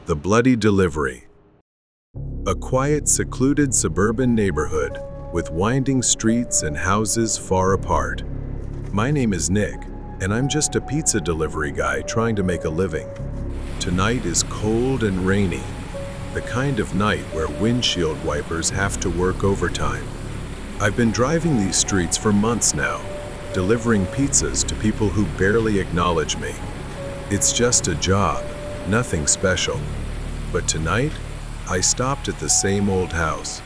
The Bloody Delivery. A quiet, secluded suburban neighborhood with winding streets and houses far apart. My name is Nick, and I'm just a pizza delivery guy trying to make a living. Tonight is cold and rainy, the kind of night where windshield wipers have to work overtime. I've been driving these streets for months now, delivering pizzas to people who barely acknowledge me. It's just a job, nothing special. But tonight, I stopped at the same old house.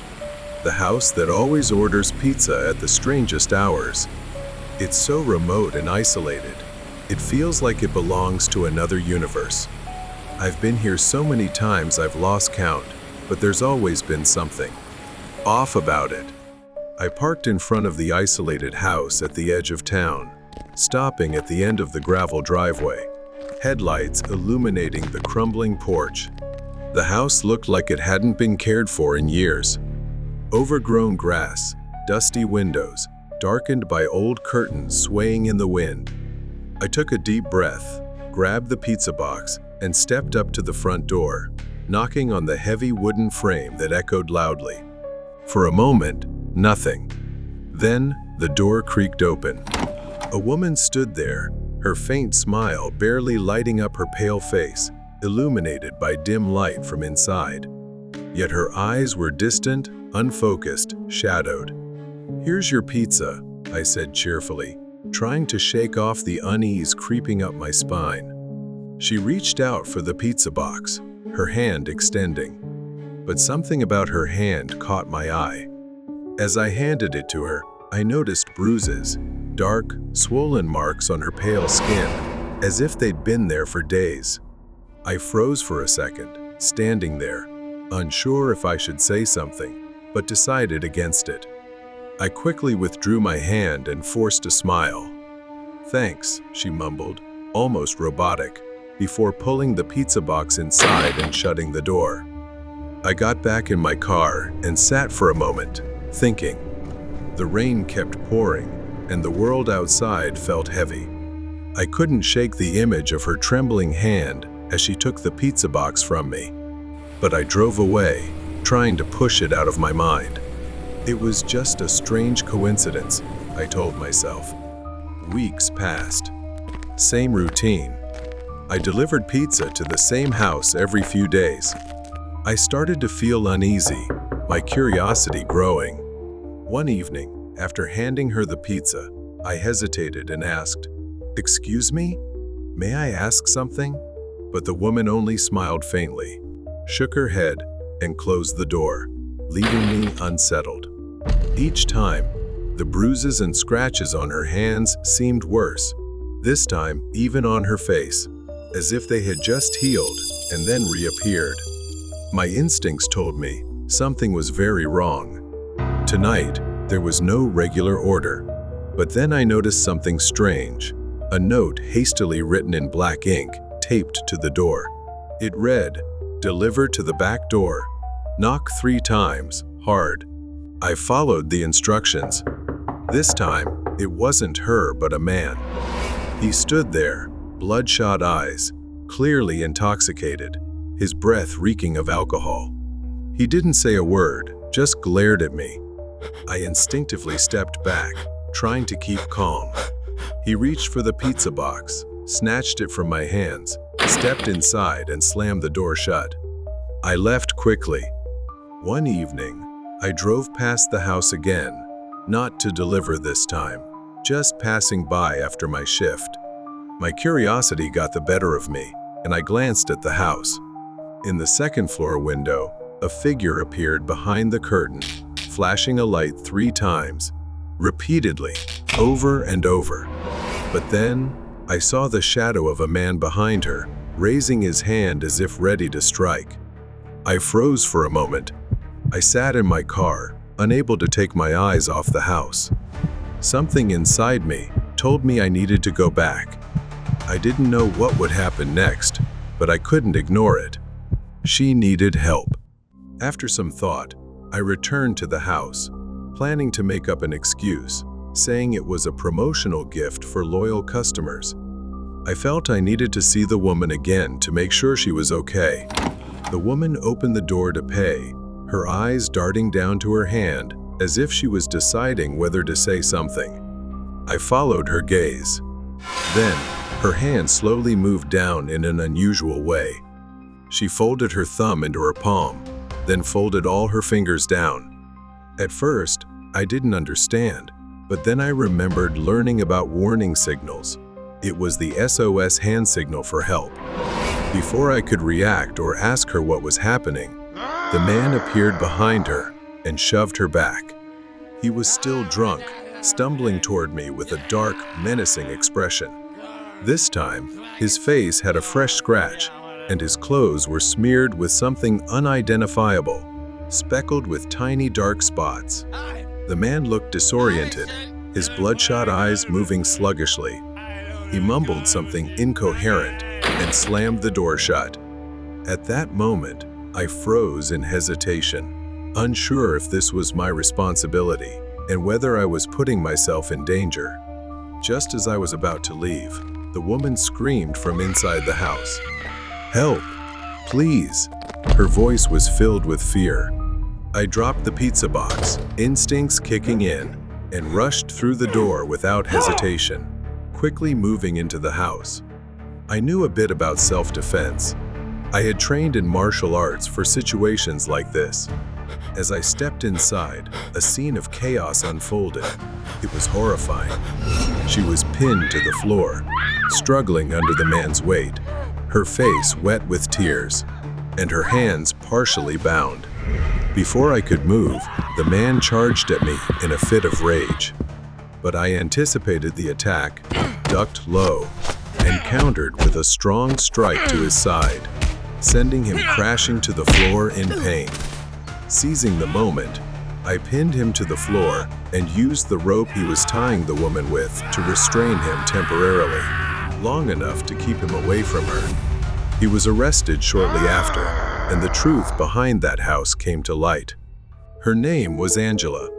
The house that always orders pizza at the strangest hours. It's so remote and isolated. It feels like it belongs to another universe. I've been here so many times I've lost count, but there's always been something off about it. I parked in front of the isolated house at the edge of town, stopping at the end of the gravel driveway, headlights illuminating the crumbling porch. The house looked like it hadn't been cared for in years. Overgrown grass, dusty windows, darkened by old curtains swaying in the wind. I took a deep breath, grabbed the pizza box, and stepped up to the front door, knocking on the heavy wooden frame that echoed loudly. For a moment, nothing. Then, the door creaked open. A woman stood there, her faint smile barely lighting up her pale face, illuminated by dim light from inside. Yet her eyes were distant, unfocused, shadowed. "Here's your pizza," I said cheerfully, trying to shake off the unease creeping up my spine. She reached out for the pizza box, her hand extending. But something about her hand caught my eye. As I handed it to her, I noticed bruises, dark, swollen marks on her pale skin, as if they'd been there for days. I froze for a second, standing there, unsure if I should say something, but decided against it. I quickly withdrew my hand and forced a smile. "Thanks," she mumbled, almost robotic, before pulling the pizza box inside and shutting the door. I got back in my car and sat for a moment, thinking. The rain kept pouring, and the world outside felt heavy. I couldn't shake the image of her trembling hand as she took the pizza box from me. But I drove away, trying to push it out of my mind. It was just a strange coincidence, I told myself. Weeks passed. Same routine. I delivered pizza to the same house every few days. I started to feel uneasy, my curiosity growing. One evening, after handing her the pizza, I hesitated and asked, "Excuse me? May I ask something?" But the woman only smiled faintly, shook her head, and closed the door, leaving me unsettled. Each time, the bruises and scratches on her hands seemed worse, this time even on her face, as if they had just healed and then reappeared. My instincts told me something was very wrong. Tonight, there was no regular order, but then I noticed something strange, a note hastily written in black ink taped to the door. It read, "Deliver to the back door. Knock 3 times, hard." I followed the instructions. This time, it wasn't her but a man. He stood there, bloodshot eyes, clearly intoxicated, his breath reeking of alcohol. He didn't say a word, just glared at me. I instinctively stepped back, trying to keep calm. He reached for the pizza box, snatched it from my hands, stepped inside and slammed the door shut. I left quickly. One evening, I drove past the house again, not to deliver this time, just passing by after my shift. My curiosity got the better of me, and I glanced at the house. In the second-floor window, a figure appeared behind the curtain, flashing a light 3 times, repeatedly, over and over. But then, I saw the shadow of a man behind her, raising his hand as if ready to strike. I froze for a moment. I sat in my car, unable to take my eyes off the house. Something inside me told me I needed to go back. I didn't know what would happen next, but I couldn't ignore it. She needed help. After some thought, I returned to the house, planning to make up an excuse, saying it was a promotional gift for loyal customers. I felt I needed to see the woman again to make sure she was okay. The woman opened the door to pay, her eyes darting down to her hand as if she was deciding whether to say something. I followed her gaze. Then, her hand slowly moved down in an unusual way. She folded her thumb into her palm, then folded all her fingers down. At first, I didn't understand, but then I remembered learning about warning signals. It was the SOS hand signal for help. Before I could react or ask her what was happening, the man appeared behind her and shoved her back. He was still drunk, stumbling toward me with a dark, menacing expression. This time, his face had a fresh scratch, and his clothes were smeared with something unidentifiable, speckled with tiny dark spots. The man looked disoriented, his bloodshot eyes moving sluggishly. He mumbled something incoherent and slammed the door shut. At that moment, I froze in hesitation, unsure if this was my responsibility and whether I was putting myself in danger. Just as I was about to leave, the woman screamed from inside the house. "Help! Please!" Her voice was filled with fear. I dropped the pizza box, instincts kicking in, and rushed through the door without hesitation, quickly moving into the house. I knew a bit about self-defense. I had trained in martial arts for situations like this. As I stepped inside, a scene of chaos unfolded. It was horrifying. She was pinned to the floor, struggling under the man's weight, her face wet with tears, and her hands partially bound. Before I could move, the man charged at me in a fit of rage. But I anticipated the attack, ducked low, and countered with a strong strike to his side, sending him crashing to the floor in pain. Seizing the moment, I pinned him to the floor and used the rope he was tying the woman with to restrain him temporarily, long enough to keep him away from her. He was arrested shortly after, and the truth behind that house came to light. Her name was Angela.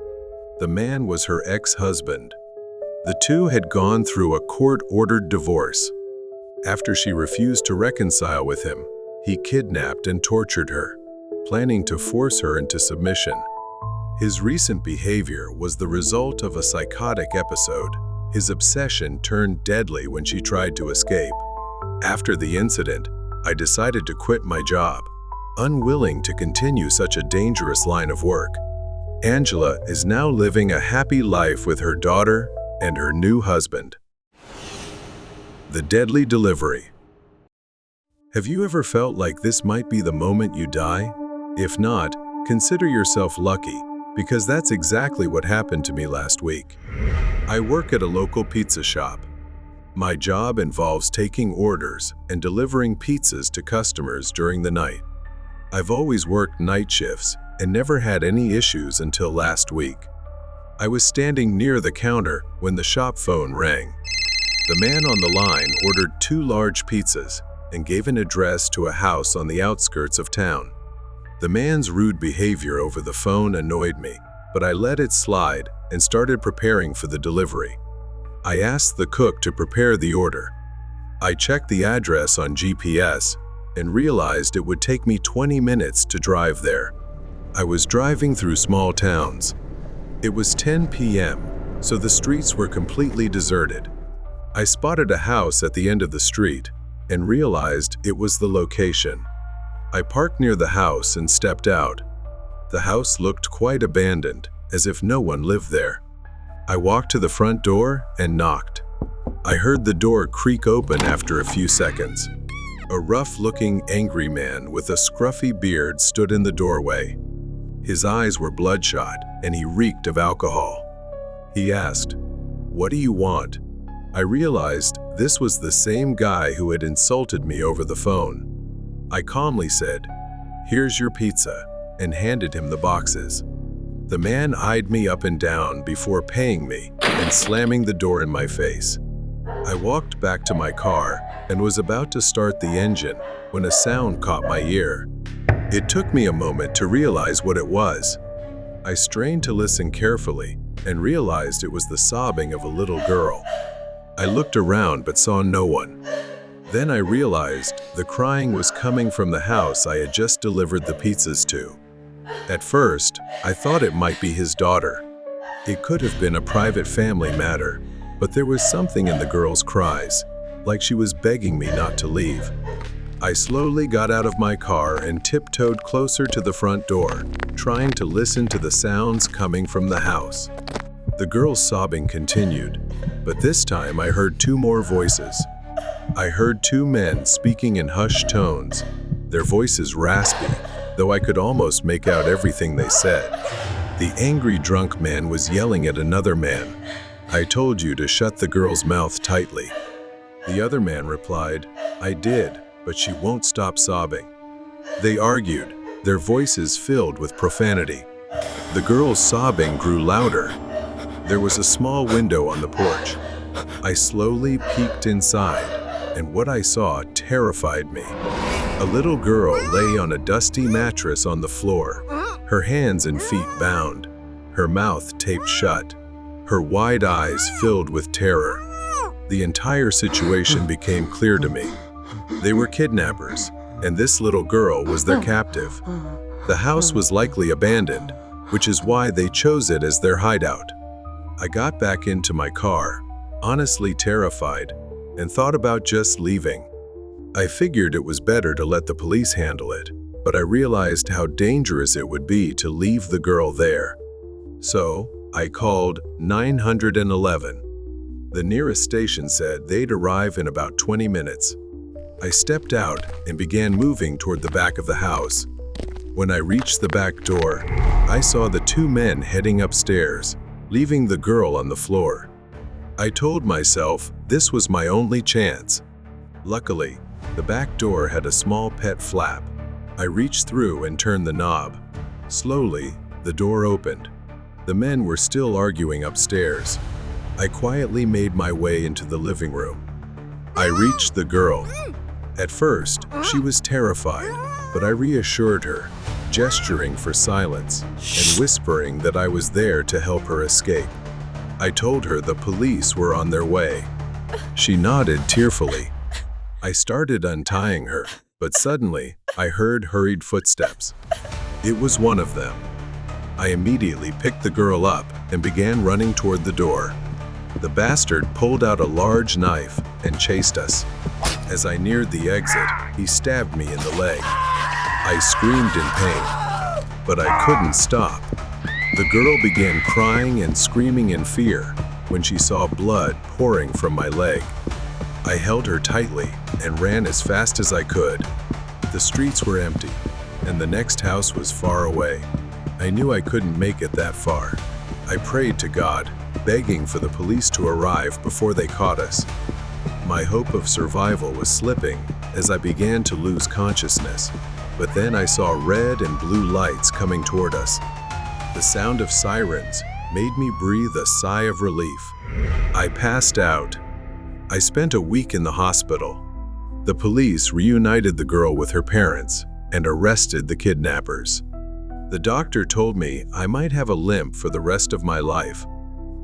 The man was her ex-husband. The two had gone through a court-ordered divorce. After she refused to reconcile with him, he kidnapped and tortured her, planning to force her into submission. His recent behavior was the result of a psychotic episode. His obsession turned deadly when she tried to escape. After the incident, I decided to quit my job, unwilling to continue such a dangerous line of work. Angela is now living a happy life with her daughter and her new husband. The deadly delivery. Have you ever felt like this might be the moment you die? If not, consider yourself lucky, because that's exactly what happened to me last week. I work at a local pizza shop. My job involves taking orders and delivering pizzas to customers during the night. I've always worked night shifts and never had any issues until last week. I was standing near the counter when the shop phone rang. The man on the line ordered 2 large pizzas and gave an address to a house on the outskirts of town. The man's rude behavior over the phone annoyed me, but I let it slide and started preparing for the delivery. I asked the cook to prepare the order. I checked the address on GPS and realized it would take me 20 minutes to drive there. I was driving through small towns. It was 10 p.m., so the streets were completely deserted. I spotted a house at the end of the street and realized it was the location. I parked near the house and stepped out. The house looked quite abandoned, as if no one lived there. I walked to the front door and knocked. I heard the door creak open after a few seconds. A rough-looking, angry man with a scruffy beard stood in the doorway. His eyes were bloodshot, and he reeked of alcohol. He asked, "What do you want?" I realized this was the same guy who had insulted me over the phone. I calmly said, "Here's your pizza," and handed him the boxes. The man eyed me up and down before paying me and slamming the door in my face. I walked back to my car and was about to start the engine when a sound caught my ear. It took me a moment to realize what it was. I strained to listen carefully and realized it was the sobbing of a little girl. I looked around but saw no one. Then I realized the crying was coming from the house I had just delivered the pizzas to. At first, I thought it might be his daughter. It could have been a private family matter, but there was something in the girl's cries, like she was begging me not to leave. I slowly got out of my car and tiptoed closer to the front door, trying to listen to the sounds coming from the house. The girl's sobbing continued, but this time I heard two more voices. I heard two men speaking in hushed tones, their voices raspy, though I could almost make out everything they said. The angry drunk man was yelling at another man, "I told you to shut the girl's mouth tightly." The other man replied, "I did, but she won't stop sobbing." They argued, their voices filled with profanity. The girl's sobbing grew louder. There was a small window on the porch. I slowly peeked inside, and what I saw terrified me. A little girl lay on a dusty mattress on the floor, her hands and feet bound, her mouth taped shut, her wide eyes filled with terror. The entire situation became clear to me. They were kidnappers, and this little girl was their captive. The house was likely abandoned, which is why they chose it as their hideout. I got back into my car, honestly terrified, and thought about just leaving. I figured it was better to let the police handle it, but I realized how dangerous it would be to leave the girl there. So, I called 911. The nearest station said they'd arrive in about 20 minutes. I stepped out and began moving toward the back of the house. When I reached the back door, I saw the two men heading upstairs, leaving the girl on the floor. I told myself this was my only chance. Luckily, the back door had a small pet flap. I reached through and turned the knob. Slowly, the door opened. The men were still arguing upstairs. I quietly made my way into the living room. I reached the girl. At first, she was terrified, but I reassured her, gesturing for silence and whispering that I was there to help her escape. I told her the police were on their way. She nodded tearfully. I started untying her, but suddenly I heard hurried footsteps. It was one of them. I immediately picked the girl up and began running toward the door. The bastard pulled out a large knife and chased us. As I neared the exit, he stabbed me in the leg. I screamed in pain, but I couldn't stop. The girl began crying and screaming in fear when she saw blood pouring from my leg. I held her tightly and ran as fast as I could. The streets were empty, and the next house was far away. I knew I couldn't make it that far. I prayed to God, begging for the police to arrive before they caught us. My hope of survival was slipping as I began to lose consciousness, but then I saw red and blue lights coming toward us. The sound of sirens made me breathe a sigh of relief. I passed out. I spent a week in the hospital. The police reunited the girl with her parents and arrested the kidnappers. The doctor told me I might have a limp for the rest of my life,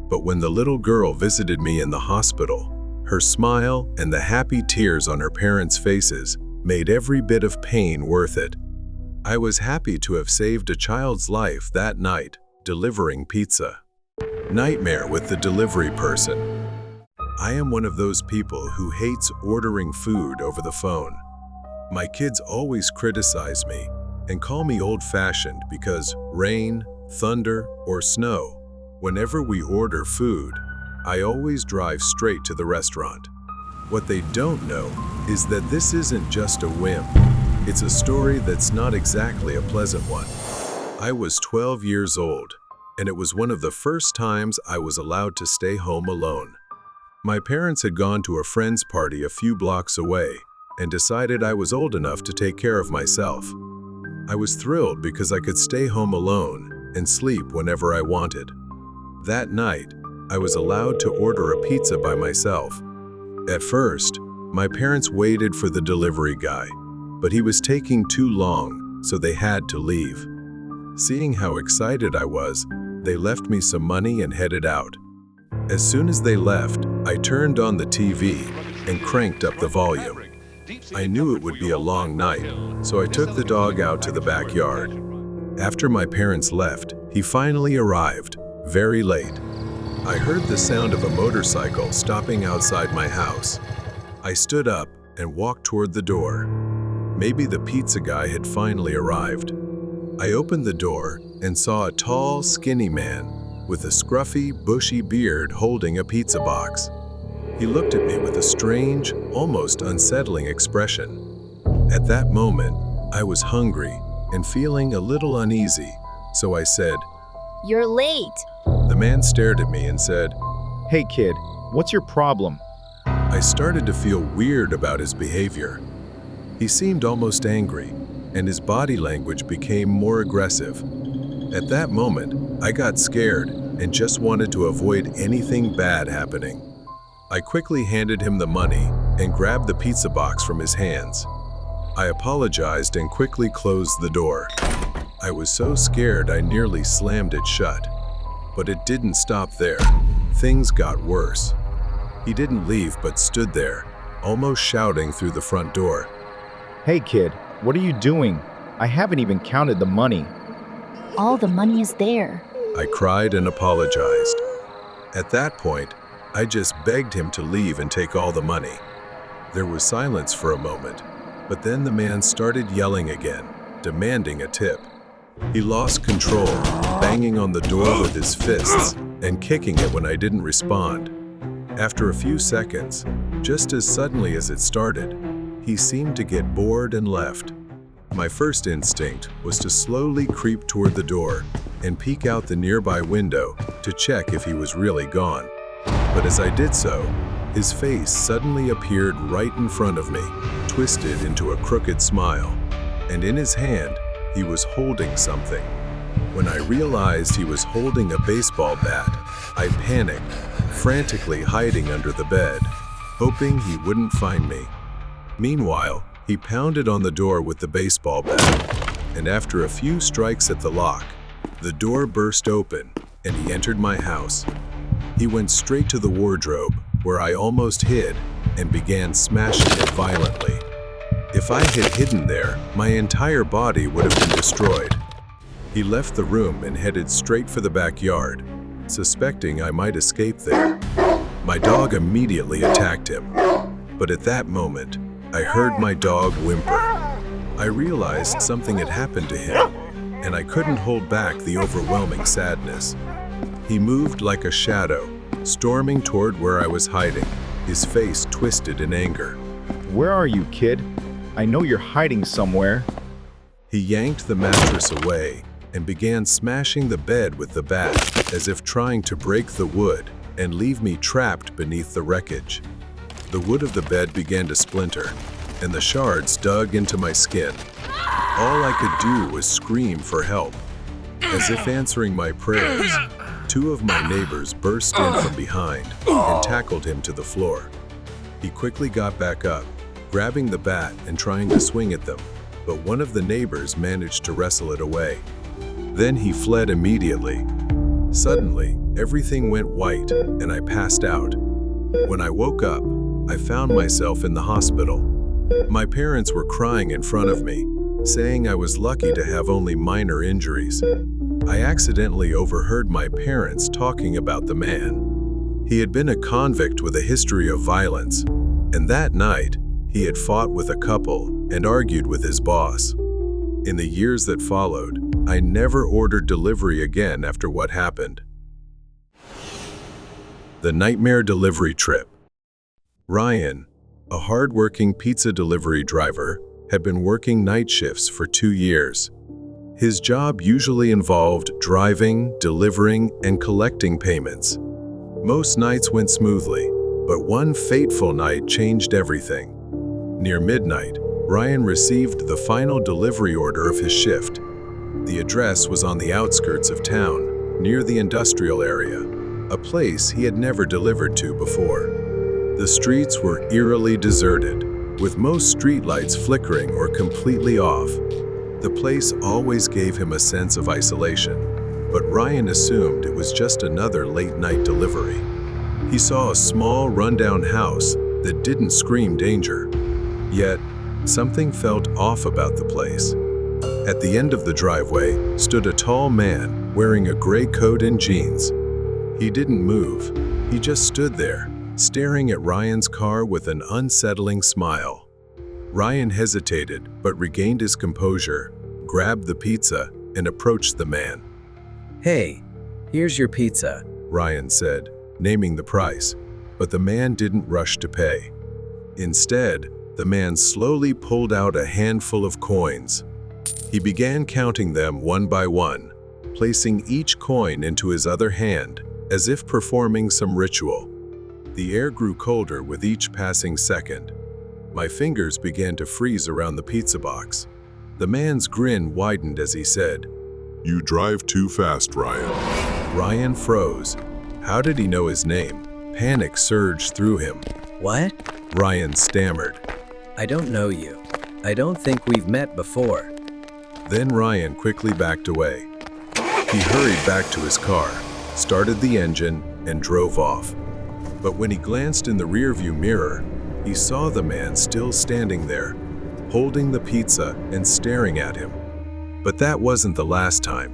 but when the little girl visited me in the hospital, her smile and the happy tears on her parents' faces made every bit of pain worth it. I was happy to have saved a child's life that night, delivering pizza. Nightmare with the delivery person. I am one of those people who hates ordering food over the phone. My kids always criticize me and call me old-fashioned because rain, thunder, or snow, whenever we order food, I always drive straight to the restaurant. What they don't know is that this isn't just a whim. It's a story that's not exactly a pleasant one. I was 12 years old, and it was one of the first times I was allowed to stay home alone. My parents had gone to a friend's party a few blocks away and decided I was old enough to take care of myself. I was thrilled because I could stay home alone and sleep whenever I wanted. That night, I was allowed to order a pizza by myself. At first, my parents waited for the delivery guy, but he was taking too long, so they had to leave. Seeing how excited I was, they left me some money and headed out. As soon as they left, I turned on the TV and cranked up the volume. I knew it would be a long night, so I took the dog out to the backyard. After my parents left, he finally arrived, very late. I heard the sound of a motorcycle stopping outside my house. I stood up and walked toward the door. Maybe the pizza guy had finally arrived. I opened the door and saw a tall, skinny man with a scruffy, bushy beard holding a pizza box. He looked at me with a strange, almost unsettling expression. At that moment, I was hungry and feeling a little uneasy, so I said, "You're late." The man stared at me and said, "Hey kid, what's your problem?" I started to feel weird about his behavior. He seemed almost angry, and his body language became more aggressive. At that moment, I got scared and just wanted to avoid anything bad happening. I quickly handed him the money and grabbed the pizza box from his hands. I apologized and quickly closed the door. I was so scared I nearly slammed it shut. But it didn't stop there. Things got worse. He didn't leave but stood there, almost shouting through the front door. "Hey kid, what are you doing? I haven't even counted the money." All the money is there. I cried and apologized. At that point, I just begged him to leave and take all the money. There was silence for a moment, but then the man started yelling again, demanding a tip. He lost control, banging on the door with his fists and kicking it when I didn't respond. After a few seconds, just as suddenly as it started, he seemed to get bored and left. My first instinct was to slowly creep toward the door and peek out the nearby window to check if he was really gone. But as I did so, his face suddenly appeared right in front of me, twisted into a crooked smile, and in his hand, he was holding something. When I realized he was holding a baseball bat, I panicked, frantically hiding under the bed, hoping he wouldn't find me. Meanwhile, he pounded on the door with the baseball bat, and after a few strikes at the lock, the door burst open and he entered my house. He went straight to the wardrobe, where I almost hid, and began smashing it violently. If I had hidden there, my entire body would have been destroyed. He left the room and headed straight for the backyard, suspecting I might escape there. My dog immediately attacked him, but at that moment, I heard my dog whimper. I realized something had happened to him, and I couldn't hold back the overwhelming sadness. He moved like a shadow, storming toward where I was hiding, his face twisted in anger. "Where are you, kid? I know you're hiding somewhere." He yanked the mattress away and began smashing the bed with the bat, as if trying to break the wood and leave me trapped beneath the wreckage. The wood of the bed began to splinter, and the shards dug into my skin. All I could do was scream for help. As if answering my prayers, two of my neighbors burst in from behind and tackled him to the floor. He quickly got back up, grabbing the bat and trying to swing at them, but one of the neighbors managed to wrestle it away. Then he fled immediately. Suddenly, everything went white and I passed out. When I woke up, I found myself in the hospital. My parents were crying in front of me, saying I was lucky to have only minor injuries. I accidentally overheard my parents talking about the man. He had been a convict with a history of violence, and that night, he had fought with a couple and argued with his boss. In the years that followed, I never ordered delivery again after what happened. The Nightmare Delivery Trip. Ryan, a hard-working pizza delivery driver, had been working night shifts for 2 years. His job usually involved driving, delivering, and collecting payments. Most nights went smoothly, but one fateful night changed everything. Near midnight, Ryan received the final delivery order of his shift. The address was on the outskirts of town, near the industrial area, a place he had never delivered to before. The streets were eerily deserted, with most streetlights flickering or completely off. The place always gave him a sense of isolation, but Ryan assumed it was just another late-night delivery. He saw a small, rundown house that didn't scream danger. Yet, something felt off about the place. At the end of the driveway stood a tall man wearing a gray coat and jeans. He didn't move. He just stood there, staring at Ryan's car with an unsettling smile. Ryan hesitated but regained his composure, grabbed the pizza, and approached the man. "Hey, here's your pizza," Ryan said, naming the price, but the man didn't rush to pay. Instead, the man slowly pulled out a handful of coins. He began counting them one by one, placing each coin into his other hand, as if performing some ritual. The air grew colder with each passing second. My fingers began to freeze around the pizza box. The man's grin widened as he said, "You drive too fast, Ryan." Ryan froze. How did he know his name? Panic surged through him. "What? Ryan stammered. I don't know you. I don't think we've met before." Then Ryan quickly backed away. He hurried back to his car, started the engine, and drove off. But when he glanced in the rearview mirror, he saw the man still standing there, holding the pizza and staring at him. But that wasn't the last time.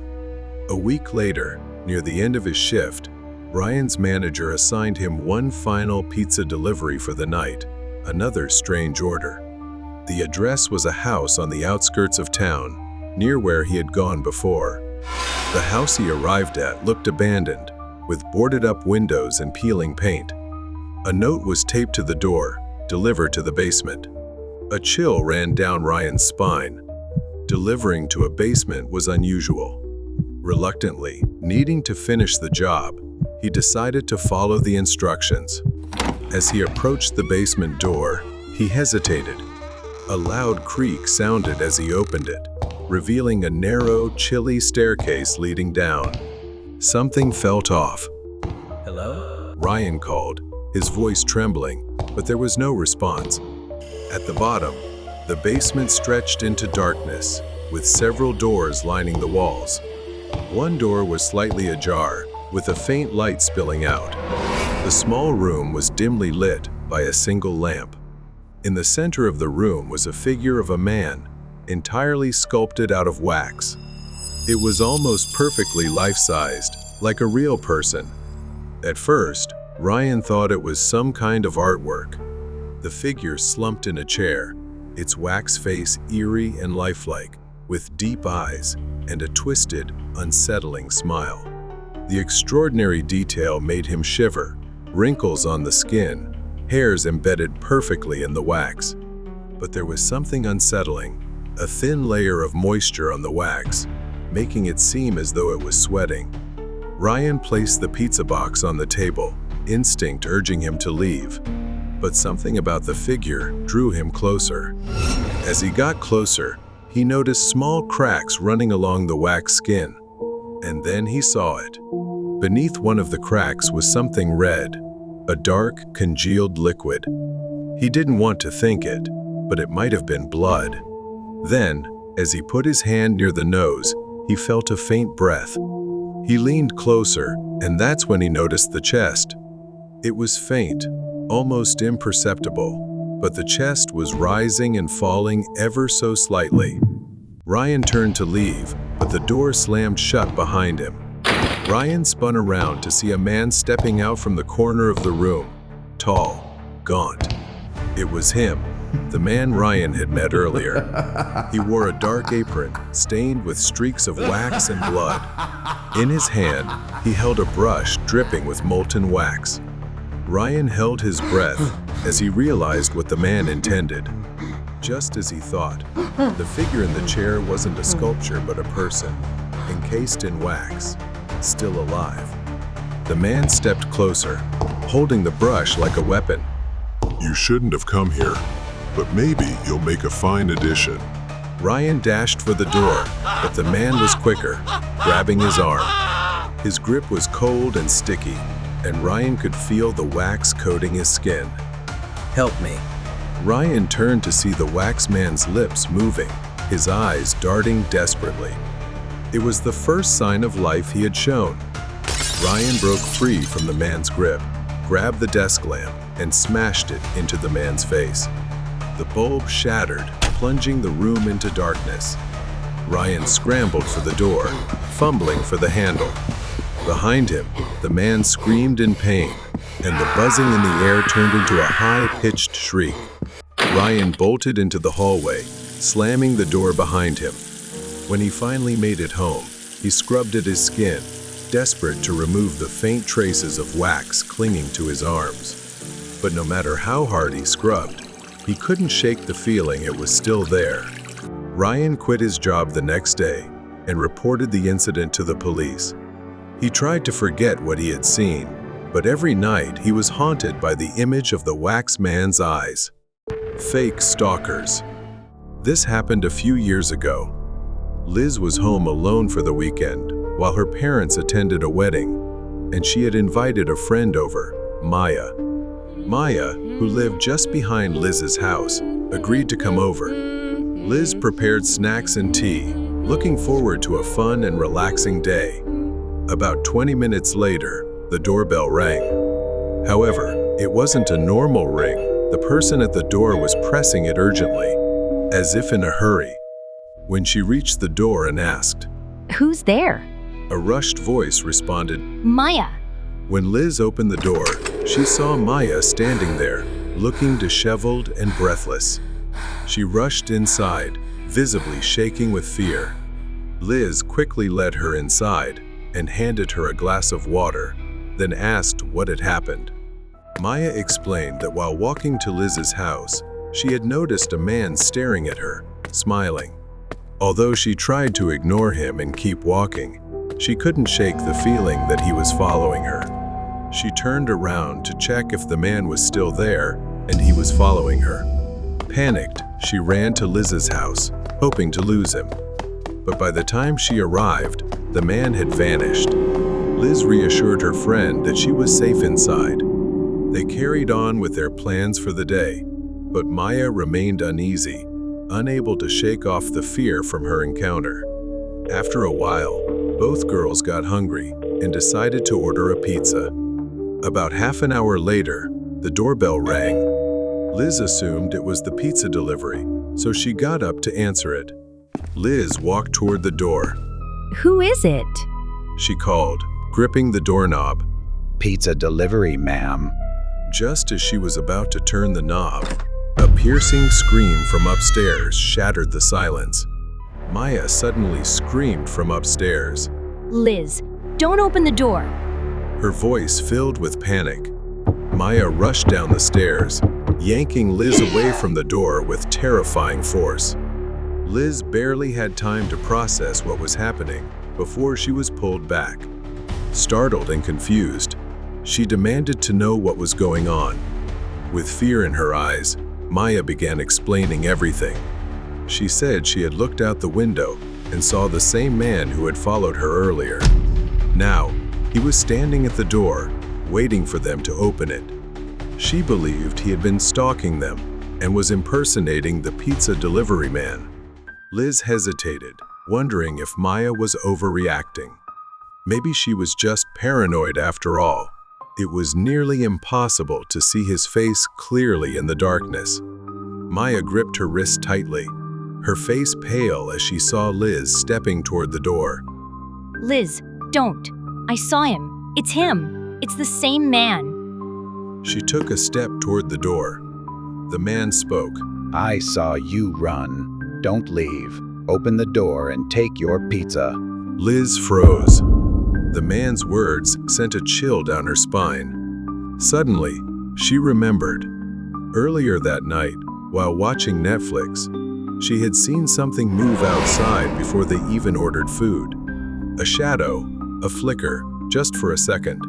A week later, near the end of his shift, Ryan's manager assigned him one final pizza delivery for the night, another strange order. The address was a house on the outskirts of town, near where he had gone before. The house he arrived at looked abandoned, with boarded-up windows and peeling paint. A note was taped to the door, delivered to the basement. A chill ran down Ryan's spine. Delivering to a basement was unusual. Reluctantly, needing to finish the job, he decided to follow the instructions. As he approached the basement door, he hesitated. A loud creak sounded as he opened it, revealing a narrow, chilly staircase leading down. Something felt off. "Hello?" Ryan called, his voice trembling, but there was no response. At the bottom, the basement stretched into darkness, with several doors lining the walls. One door was slightly ajar, with a faint light spilling out. The small room was dimly lit by a single lamp. In the center of the room was a figure of a man, entirely sculpted out of wax. It was almost perfectly life-sized, like a real person. At first, Ryan thought it was some kind of artwork. The figure slumped in a chair, its wax face eerie and lifelike, with deep eyes and a twisted, unsettling smile. The extraordinary detail made him shiver, wrinkles on the skin, hairs embedded perfectly in the wax. But there was something unsettling, a thin layer of moisture on the wax, making it seem as though it was sweating. Ryan placed the pizza box on the table, instinct urging him to leave. But something about the figure drew him closer. As he got closer, he noticed small cracks running along the wax skin. And then he saw it. Beneath one of the cracks was something red, a dark, congealed liquid. He didn't want to think it, but it might have been blood. Then, as he put his hand near the nose, he felt a faint breath. He leaned closer, and that's when he noticed the chest. It was faint, almost imperceptible, but the chest was rising and falling ever so slightly. Ryan turned to leave, but the door slammed shut behind him. Ryan spun around to see a man stepping out from the corner of the room, tall, gaunt. It was him, the man Ryan had met earlier. He wore a dark apron, stained with streaks of wax and blood. In his hand, he held a brush dripping with molten wax. Ryan held his breath as he realized what the man intended. Just as he thought, the figure in the chair wasn't a sculpture but a person, encased in wax, still alive. The man stepped closer, holding the brush like a weapon. "You shouldn't have come here, but maybe you'll make a fine addition." Ryan dashed for the door, but the man was quicker, grabbing his arm. His grip was cold and sticky, and Ryan could feel the wax coating his skin. "Help me." Ryan turned to see the wax man's lips moving, his eyes darting desperately. It was the first sign of life he had shown. Ryan broke free from the man's grip, grabbed the desk lamp, and smashed it into the man's face. The bulb shattered, plunging the room into darkness. Ryan scrambled for the door, fumbling for the handle. Behind him, the man screamed in pain, and the buzzing in the air turned into a high-pitched shriek. Ryan bolted into the hallway, slamming the door behind him. When he finally made it home, he scrubbed at his skin, desperate to remove the faint traces of wax clinging to his arms. But no matter how hard he scrubbed, he couldn't shake the feeling it was still there. Ryan quit his job the next day and reported the incident to the police. He tried to forget what he had seen, but every night he was haunted by the image of the wax man's eyes. Fake stalkers. This happened a few years ago. Liz was home alone for the weekend while her parents attended a wedding, and she had invited a friend over, Maya. Maya, who lived just behind Liz's house, agreed to come over. Liz prepared snacks and tea, looking forward to a fun and relaxing day. About 20 minutes later, the doorbell rang. However, it wasn't a normal ring. The person at the door was pressing it urgently, as if in a hurry. When she reached the door and asked, Who's there? a rushed voice responded. Maya. When Liz opened the door, she saw Maya standing there, looking disheveled and breathless. She rushed inside, visibly shaking with fear. Liz quickly led her inside and handed her a glass of water, then asked what had happened. Maya explained that while walking to Liz's house, she had noticed a man staring at her, smiling. Although she tried to ignore him and keep walking, she couldn't shake the feeling that he was following her. She turned around to check if the man was still there, and he was following her. Panicked, she ran to Liz's house, hoping to lose him. But by the time she arrived, the man had vanished. Liz reassured her friend that she was safe inside. They carried on with their plans for the day, but Maya remained uneasy, unable to shake off the fear from her encounter. After a while, both girls got hungry and decided to order a pizza. About half an hour later, the doorbell rang. Liz assumed it was the pizza delivery, so she got up to answer it. Liz walked toward the door. Who is it? She called, gripping the doorknob. Pizza delivery, ma'am. Just as she was about to turn the knob, a piercing scream from upstairs shattered the silence. Maya suddenly screamed from upstairs. Liz, don't open the door. Her voice filled with panic. Maya rushed down the stairs, yanking Liz away from the door with terrifying force. Liz barely had time to process what was happening before she was pulled back. Startled and confused, she demanded to know what was going on. With fear in her eyes, Maya began explaining everything. She said she had looked out the window and saw the same man who had followed her earlier. Now, he was standing at the door, waiting for them to open it. She believed he had been stalking them and was impersonating the pizza delivery man. Liz hesitated, wondering if Maya was overreacting. Maybe she was just paranoid after all. It was nearly impossible to see his face clearly in the darkness. Maya gripped her wrist tightly, her face pale as she saw Liz stepping toward the door. Liz, don't. I saw him. It's him. It's the same man. She took a step toward the door. The man spoke. I saw you run. Don't leave. Open the door and take your pizza. Liz froze. The man's words sent a chill down her spine. Suddenly, she remembered. Earlier that night, while watching Netflix, she had seen something move outside before they even ordered food. A shadow, a flicker, just for a second.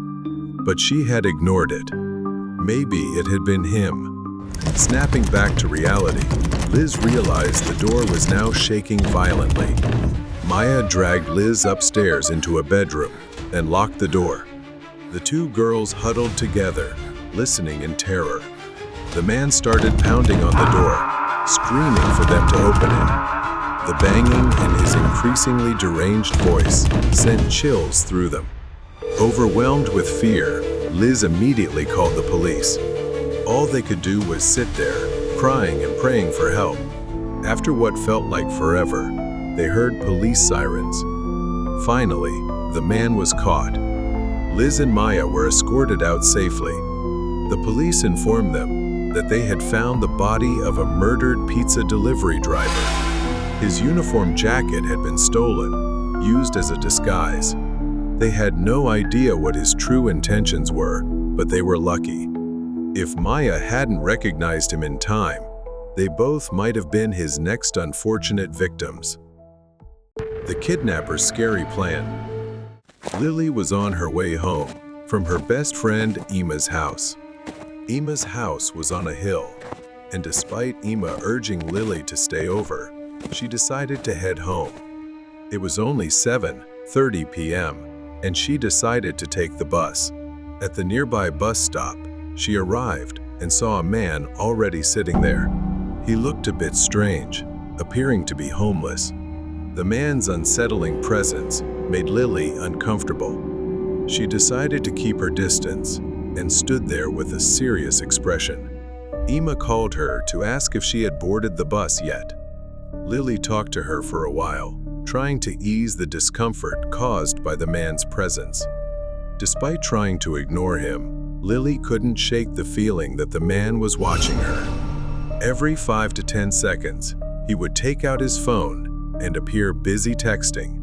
But she had ignored it. Maybe it had been him. Snapping back to reality, Liz realized the door was now shaking violently. Maya dragged Liz upstairs into a bedroom and locked the door. The two girls huddled together, listening in terror. The man started pounding on the door, screaming for them to open it. The banging and his increasingly deranged voice sent chills through them. Overwhelmed with fear, Liz immediately called the police. All they could do was sit there, crying and praying for help. After what felt like forever, they heard police sirens. Finally, the man was caught. Liz and Maya were escorted out safely. The police informed them that they had found the body of a murdered pizza delivery driver. His uniform jacket had been stolen, used as a disguise. They had no idea what his true intentions were, but they were lucky. If Maya hadn't recognized him in time, they both might have been his next unfortunate victims. The kidnapper's scary plan. Lily was on her way home from her best friend Emma's house. Emma's house was on a hill, and despite Emma urging Lily to stay over, she decided to head home. It was only 7:30 p.m., and she decided to take the bus. At the nearby bus stop, she arrived and saw a man already sitting there. He looked a bit strange, appearing to be homeless. The man's unsettling presence made Lily uncomfortable. She decided to keep her distance and stood there with a serious expression. Emma called her to ask if she had boarded the bus yet. Lily talked to her for a while, trying to ease the discomfort caused by the man's presence. Despite trying to ignore him, Lily couldn't shake the feeling that the man was watching her. Every 5 to 10 seconds, he would take out his phone and appear busy texting.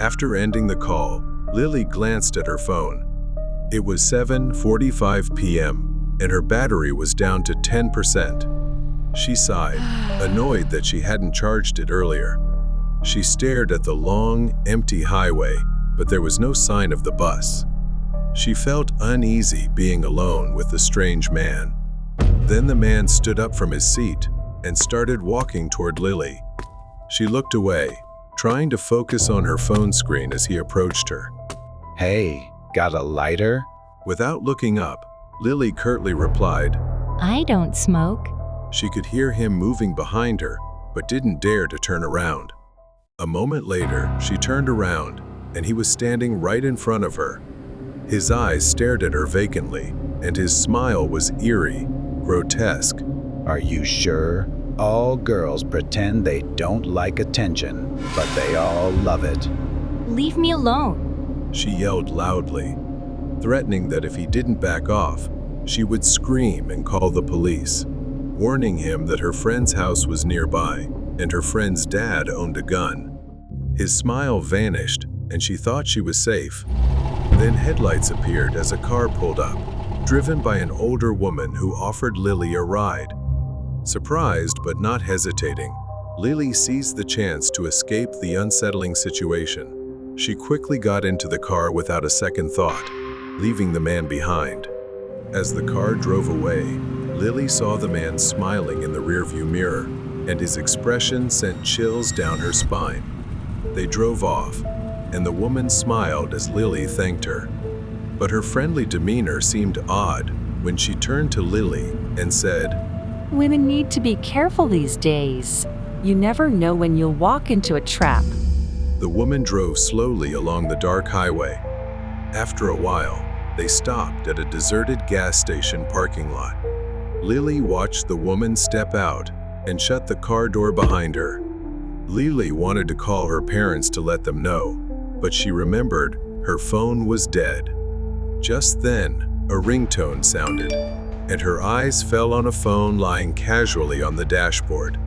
After ending the call, Lily glanced at her phone. It was 7:45 p.m., and her battery was down to 10%. She sighed, annoyed that she hadn't charged it earlier. She stared at the long, empty highway, but there was no sign of the bus. She felt uneasy being alone with the strange man. Then the man stood up from his seat and started walking toward Lily. She looked away, trying to focus on her phone screen as he approached her. Hey, got a lighter? Without looking up, Lily curtly replied. I don't smoke. She could hear him moving behind her, but didn't dare to turn around. A moment later, she turned around, and he was standing right in front of her. His eyes stared at her vacantly, and his smile was eerie, grotesque. Are you sure? All girls pretend they don't like attention, but they all love it. Leave me alone. She yelled loudly, threatening that if he didn't back off, she would scream and call the police, warning him that her friend's house was nearby and her friend's dad owned a gun. His smile vanished, and she thought she was safe. Then headlights appeared as a car pulled up, driven by an older woman who offered Lily a ride. Surprised but not hesitating, Lily seized the chance to escape the unsettling situation. She quickly got into the car without a second thought, leaving the man behind. As the car drove away, Lily saw the man smiling in the rearview mirror, and his expression sent chills down her spine. They drove off, and the woman smiled as Lily thanked her. But her friendly demeanor seemed odd when she turned to Lily and said, Women need to be careful these days. You never know when you'll walk into a trap. The woman drove slowly along the dark highway. After a while, they stopped at a deserted gas station parking lot. Lily watched the woman step out and shut the car door behind her. Lily wanted to call her parents to let them know, but she remembered her phone was dead. Just then, a ringtone sounded, and her eyes fell on a phone lying casually on the dashboard.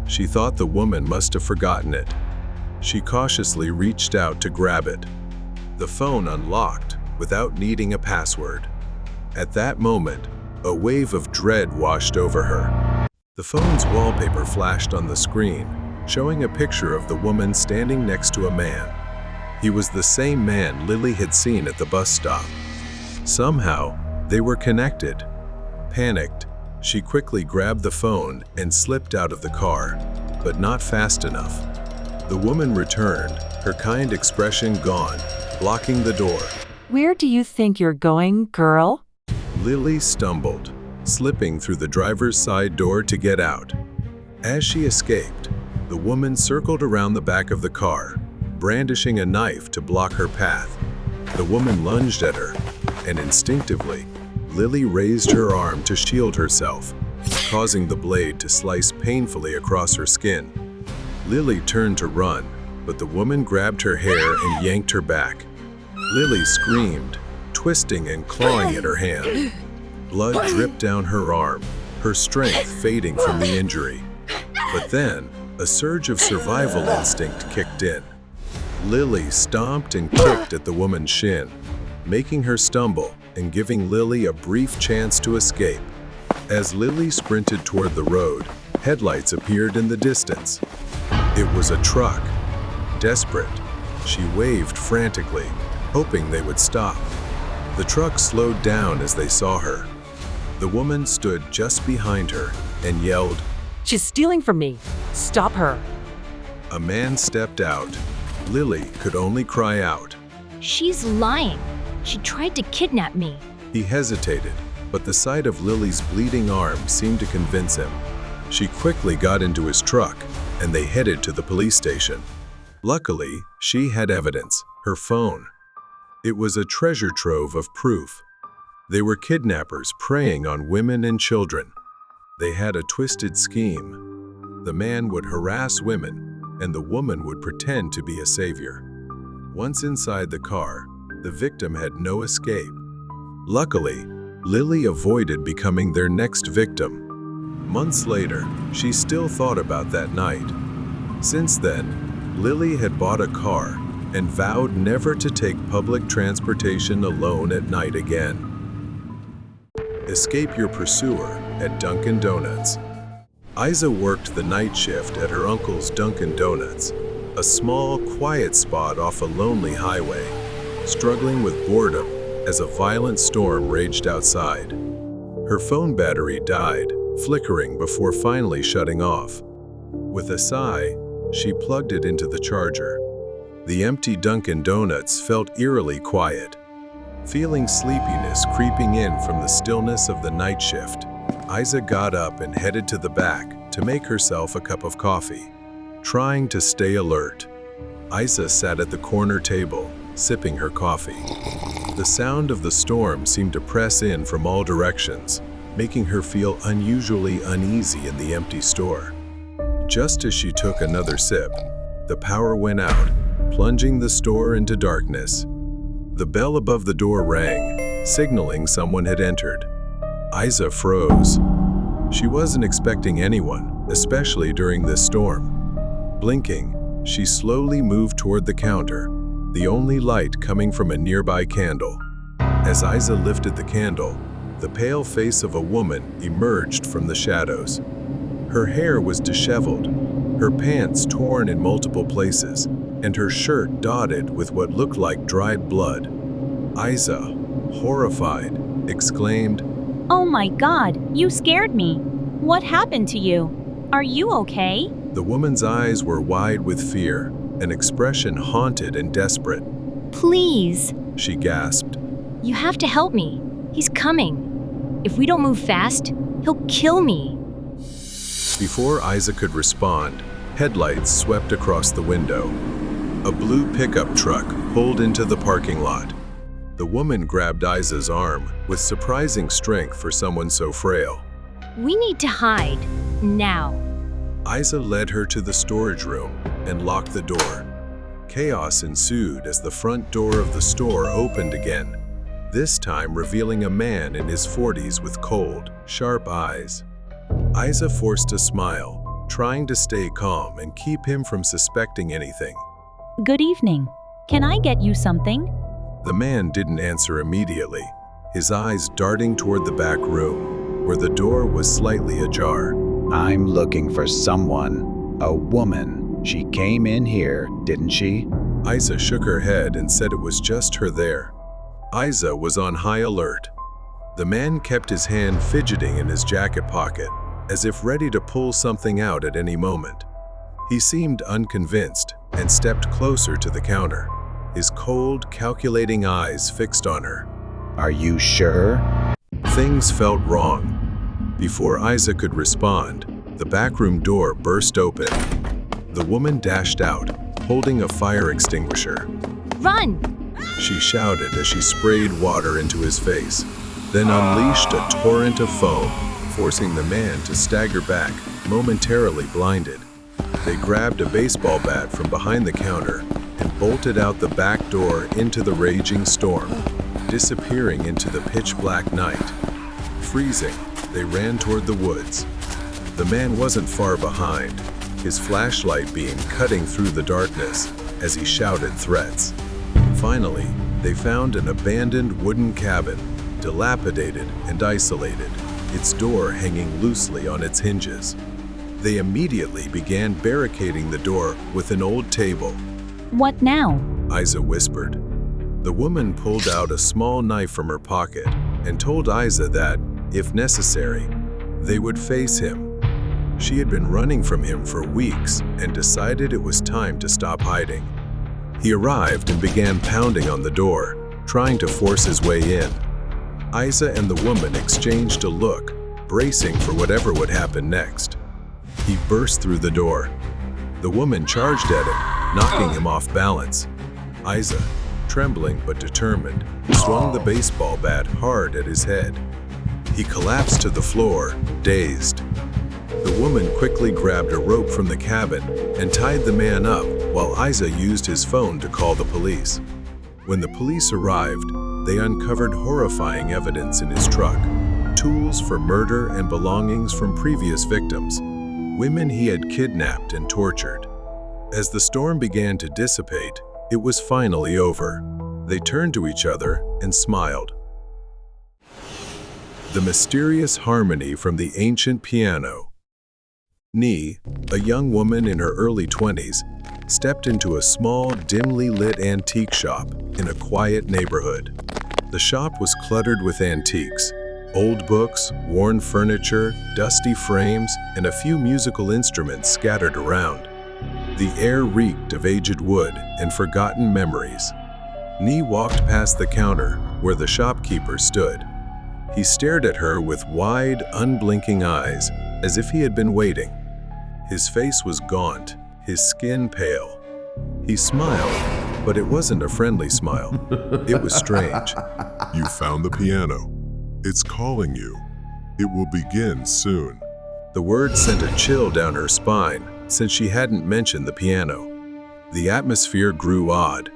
She thought the woman must have forgotten it. She cautiously reached out to grab it. The phone unlocked without needing a password. At that moment, a wave of dread washed over her. The phone's wallpaper flashed on the screen, showing a picture of the woman standing next to a man. He was the same man Lily had seen at the bus stop. Somehow, they were connected. Panicked, she quickly grabbed the phone and slipped out of the car, but not fast enough. The woman returned, her kind expression gone, blocking the door. Where do you think you're going, girl? Lily stumbled, slipping through the driver's side door to get out. As she escaped, the woman circled around the back of the car, brandishing a knife to block her path. The woman lunged at her, and instinctively, Lily raised her arm to shield herself, causing the blade to slice painfully across her skin. Lily turned to run, but the woman grabbed her hair and yanked her back. Lily screamed, twisting and clawing at her hand. Blood dripped down her arm, her strength fading from the injury. But then, a surge of survival instinct kicked in. Lily stomped and kicked at the woman's shin, making her stumble and giving Lily a brief chance to escape. As Lily sprinted toward the road, headlights appeared in the distance. It was a truck. Desperate, she waved frantically, hoping they would stop. The truck slowed down as they saw her. The woman stood just behind her and yelled, She's stealing from me. Stop her. A man stepped out. Lily could only cry out. She's lying. She tried to kidnap me. He hesitated, but the sight of Lily's bleeding arm seemed to convince him. She quickly got into his truck, and they headed to the police station. Luckily, she had evidence, her phone. It was a treasure trove of proof. They were kidnappers preying on women and children. They had a twisted scheme. The man would harass women, and the woman would pretend to be a savior. Once inside the car, the victim had no escape. Luckily, Lily avoided becoming their next victim. Months later, she still thought about that night. Since then, Lily had bought a car and vowed never to take public transportation alone at night again. Escape your pursuer at Dunkin' Donuts. Isa worked the night shift at her uncle's Dunkin' Donuts, a small, quiet spot off a lonely highway, struggling with boredom as a violent storm raged outside. Her phone battery died, flickering before finally shutting off. With a sigh, she plugged it into the charger. The empty Dunkin' Donuts felt eerily quiet. Feeling sleepiness creeping in from the stillness of the night shift, Isa got up and headed to the back to make herself a cup of coffee. Trying to stay alert, Isa sat at the corner table, sipping her coffee. The sound of the storm seemed to press in from all directions, making her feel unusually uneasy in the empty store. Just as she took another sip, the power went out, plunging the store into darkness. The bell above the door rang, signaling someone had entered. Isa froze. She wasn't expecting anyone, especially during this storm. Blinking, she slowly moved toward the counter, the only light coming from a nearby candle. As Isa lifted the candle, the pale face of a woman emerged from the shadows. Her hair was disheveled, her pants torn in multiple places, and her shirt dotted with what looked like dried blood. Isa, horrified, exclaimed, Oh my God, you scared me. What happened to you? Are you okay? The woman's eyes were wide with fear, an expression haunted and desperate. Please, She gasped. you have to help me. He's coming. If we don't move fast, he'll kill me. Before Isa could respond, headlights swept across the window. A blue pickup truck pulled into the parking lot. The woman grabbed Isa's arm with surprising strength for someone so frail. We need to hide. Now. Isa led her to the storage room and locked the door. Chaos ensued as the front door of the store opened again, this time revealing a man in his 40s with cold, sharp eyes. Isa forced a smile, trying to stay calm and keep him from suspecting anything. Good evening. Can I get you something? The man didn't answer immediately, his eyes darting toward the back room, where the door was slightly ajar. I'm looking for someone. A woman. She came in here, didn't she? Isa shook her head and said it was just her there. Isa was on high alert. The man kept his hand fidgeting in his jacket pocket, as if ready to pull something out at any moment. He seemed unconvinced and stepped closer to the counter, his cold, calculating eyes fixed on her. Are you sure? Things felt wrong. Before Isa could respond, the backroom door burst open. The woman dashed out, holding a fire extinguisher. Run! She shouted as she sprayed water into his face, then unleashed a torrent of foam, forcing the man to stagger back, momentarily blinded. They grabbed a baseball bat from behind the counter and bolted out the back door into the raging storm, disappearing into the pitch-black night. Freezing, they ran toward the woods. The man wasn't far behind, his flashlight beam cutting through the darkness as he shouted threats. Finally, they found an abandoned wooden cabin, dilapidated and isolated, its door hanging loosely on its hinges. They immediately began barricading the door with an old table. What now? Isa whispered. The woman pulled out a small knife from her pocket and told Isa that, if necessary, they would face him. She had been running from him for weeks and decided it was time to stop hiding. He arrived and began pounding on the door, trying to force his way in. Isa and the woman exchanged a look, bracing for whatever would happen next. He burst through the door. The woman charged at him, knocking him off balance. Isa, trembling but determined, swung the baseball bat hard at his head. He collapsed to the floor, dazed. The woman quickly grabbed a rope from the cabin and tied the man up while Isa used his phone to call the police. When the police arrived, they uncovered horrifying evidence in his truck, tools for murder and belongings from previous victims, women he had kidnapped and tortured. As the storm began to dissipate, it was finally over. They turned to each other and smiled. The mysterious harmony from the ancient piano. Ni, a young woman in her early 20s, stepped into a small, dimly lit antique shop in a quiet neighborhood. The shop was cluttered with antiques, old books, worn furniture, dusty frames, and a few musical instruments scattered around. The air reeked of aged wood and forgotten memories. Ni walked past the counter where the shopkeeper stood. He stared at her with wide, unblinking eyes, as if he had been waiting. His face was gaunt, his skin pale. He smiled, but it wasn't a friendly smile. It was strange. You found the piano. It's calling you. It will begin soon. The word sent a chill down her spine since she hadn't mentioned the piano. The atmosphere grew odd.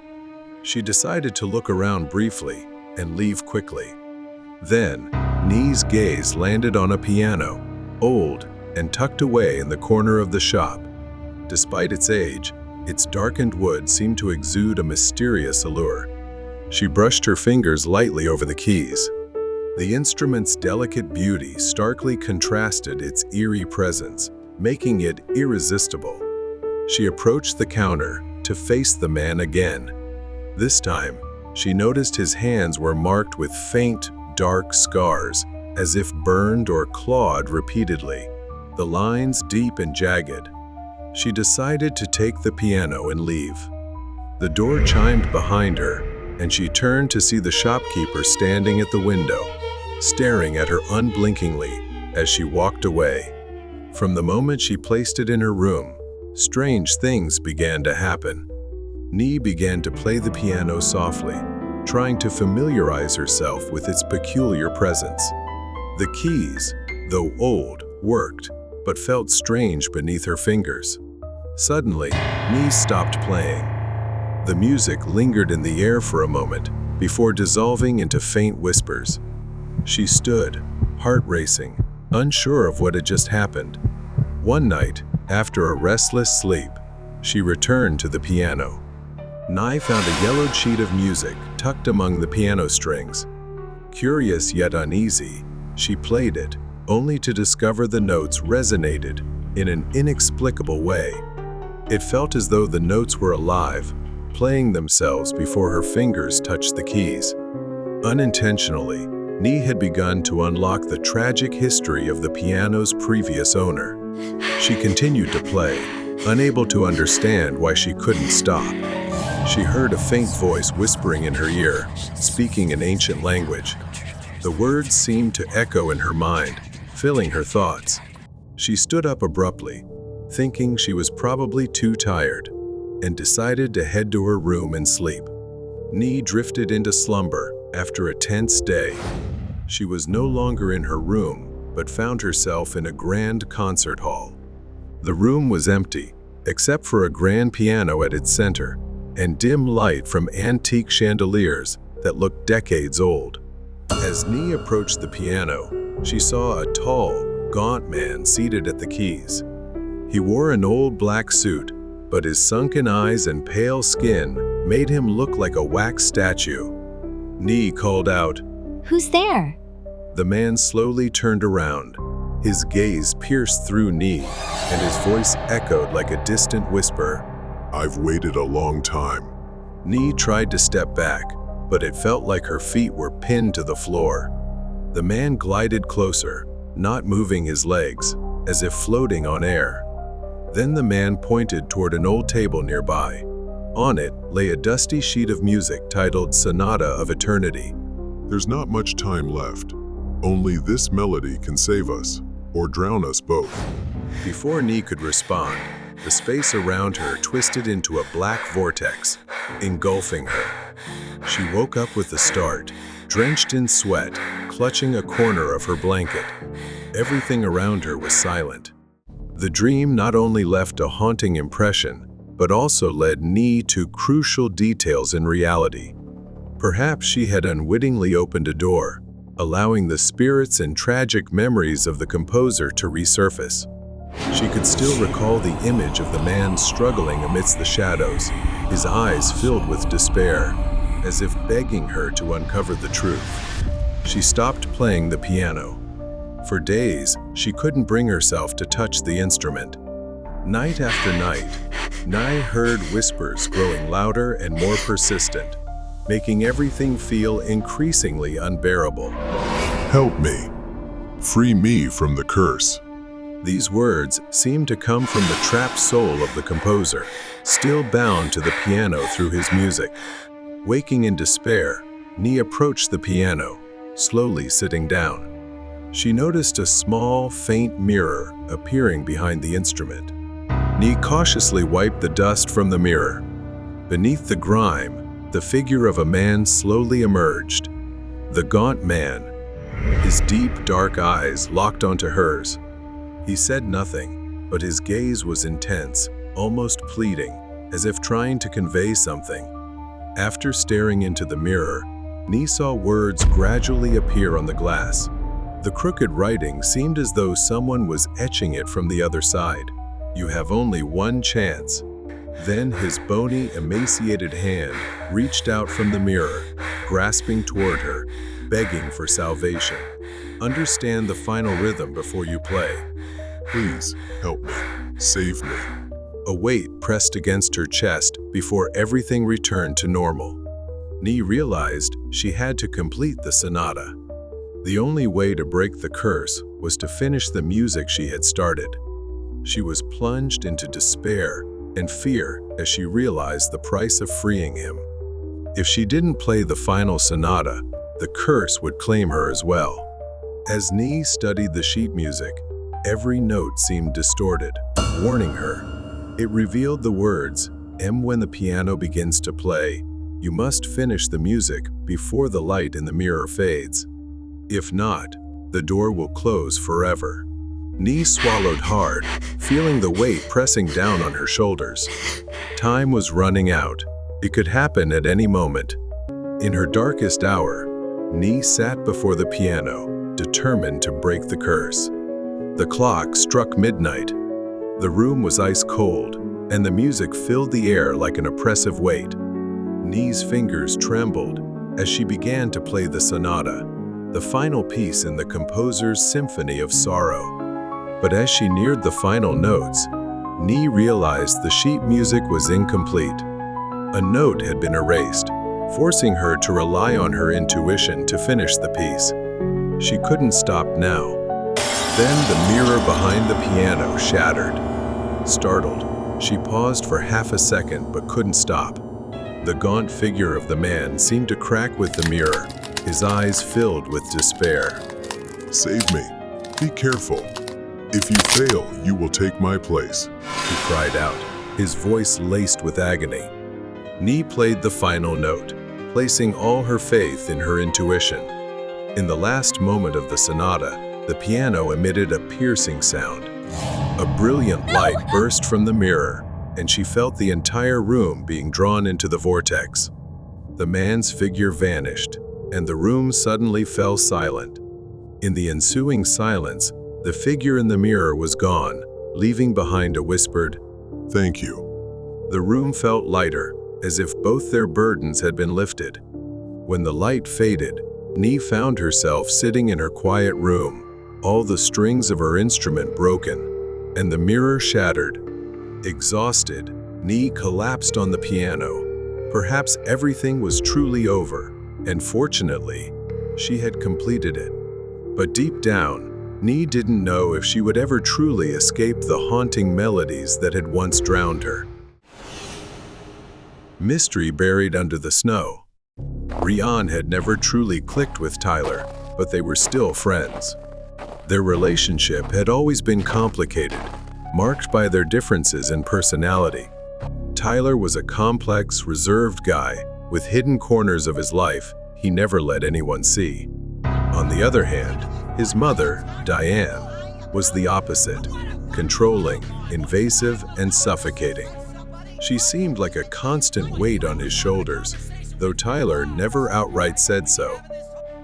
She decided to look around briefly and leave quickly. Then, Ni's gaze landed on a piano, old and tucked away in the corner of the shop. Despite its age, its darkened wood seemed to exude a mysterious allure. She brushed her fingers lightly over the keys. The instrument's delicate beauty starkly contrasted its eerie presence, making it irresistible. She approached the counter to face the man again. This time, she noticed his hands were marked with faint, dark scars, as if burned or clawed repeatedly, the lines deep and jagged. She decided to take the piano and leave. The door chimed behind her, and she turned to see the shopkeeper standing at the window, staring at her unblinkingly as she walked away. From the moment she placed it in her room, strange things began to happen. Ni began to play the piano softly, trying to familiarize herself with its peculiar presence. The keys, though old, worked, but felt strange beneath her fingers. Suddenly, Ni stopped playing. The music lingered in the air for a moment before dissolving into faint whispers. She stood, heart racing, unsure of what had just happened. One night, after a restless sleep, she returned to the piano. Ni found a yellowed sheet of music tucked among the piano strings. Curious yet uneasy, she played it, only to discover the notes resonated in an inexplicable way. It felt as though the notes were alive, playing themselves before her fingers touched the keys. Unintentionally, Ni had begun to unlock the tragic history of the piano's previous owner. She continued to play, unable to understand why she couldn't stop. She heard a faint voice whispering in her ear, speaking in ancient language. The words seemed to echo in her mind, filling her thoughts. She stood up abruptly, thinking she was probably too tired, and decided to head to her room and sleep. Ni drifted into slumber after a tense day. She was no longer in her room, but found herself in a grand concert hall. The room was empty, except for a grand piano at its center and dim light from antique chandeliers that looked decades old. As Nee approached the piano, she saw a tall, gaunt man seated at the keys. He wore an old black suit, but his sunken eyes and pale skin made him look like a wax statue. Nee called out, Who's there? The man slowly turned around. His gaze pierced through Nee, and his voice echoed like a distant whisper. I've waited a long time. Nee tried to step back, but it felt like her feet were pinned to the floor. The man glided closer, not moving his legs, as if floating on air. Then the man pointed toward an old table nearby. On it lay a dusty sheet of music titled Sonata of Eternity. There's not much time left. Only this melody can save us, or drown us both. Before Nee could respond, the space around her twisted into a black vortex, engulfing her. She woke up with a start, drenched in sweat, clutching a corner of her blanket. Everything around her was silent. The dream not only left a haunting impression, but also led Nee to crucial details in reality. Perhaps she had unwittingly opened a door, allowing the spirits and tragic memories of the composer to resurface. She could still recall the image of the man struggling amidst the shadows, his eyes filled with despair, as if begging her to uncover the truth. She stopped playing the piano. For days, she couldn't bring herself to touch the instrument. Night after night, Nee heard whispers growing louder and more persistent, making everything feel increasingly unbearable. Help me. Free me from the curse. These words seemed to come from the trapped soul of the composer, still bound to the piano through his music. Waking in despair, Nee approached the piano, slowly sitting down. She noticed a small, faint mirror appearing behind the instrument. Nee cautiously wiped the dust from the mirror. Beneath the grime, the figure of a man slowly emerged. The gaunt man, his deep, dark eyes locked onto hers. He said nothing, but his gaze was intense, almost pleading, as if trying to convey something. After staring into the mirror, Nee saw words gradually appear on the glass. The crooked writing seemed as though someone was etching it from the other side. You have only one chance. Then his bony, emaciated hand reached out from the mirror, grasping toward her, begging for salvation. Understand the final rhythm before you play. Please, help me. Save me. A weight pressed against her chest before everything returned to normal. Nee realized she had to complete the sonata. The only way to break the curse was to finish the music she had started. She was plunged into despair and fear as she realized the price of freeing him. If she didn't play the final sonata, the curse would claim her as well. As Nee studied the sheet music, every note seemed distorted, warning her. It revealed the words, when the piano begins to play, you must finish the music before the light in the mirror fades. If not, the door will close forever. Nee swallowed hard, feeling the weight pressing down on her shoulders. Time was running out. It could happen at any moment. In her darkest hour, Nee sat before the piano, determined to break the curse. The clock struck midnight. The room was ice cold, and the music filled the air like an oppressive weight. Nee's fingers trembled as she began to play the sonata, the final piece in the composer's symphony of sorrow. But as she neared the final notes, Nee realized the sheet music was incomplete. A note had been erased, forcing her to rely on her intuition to finish the piece. She couldn't stop now. Then the mirror behind the piano shattered. Startled, she paused for half a second but couldn't stop. The gaunt figure of the man seemed to crack with the mirror, his eyes filled with despair. Save me. Be careful. If you fail, you will take my place, he cried out, his voice laced with agony. Nee played the final note, placing all her faith in her intuition. In the last moment of the sonata, The piano emitted a piercing sound. A brilliant light burst from the mirror, and she felt the entire room being drawn into the vortex. The man's figure vanished, and the room suddenly fell silent. In the ensuing silence, the figure in the mirror was gone, leaving behind a whispered, "Thank you." The room felt lighter, as if both their burdens had been lifted. When the light faded, Nee found herself sitting in her quiet room, all the strings of her instrument broken, and the mirror shattered. Exhausted, Nee collapsed on the piano. Perhaps everything was truly over, and fortunately, she had completed it. But deep down, Nee didn't know if she would ever truly escape the haunting melodies that had once drowned her. Mystery buried under the snow. Rian had never truly clicked with Tyler, but they were still friends. Their relationship had always been complicated, marked by their differences in personality. Tyler was a complex, reserved guy with hidden corners of his life he never let anyone see. On the other hand, his mother, Diane, was the opposite, controlling, invasive, and suffocating. She seemed like a constant weight on his shoulders, though Tyler never outright said so.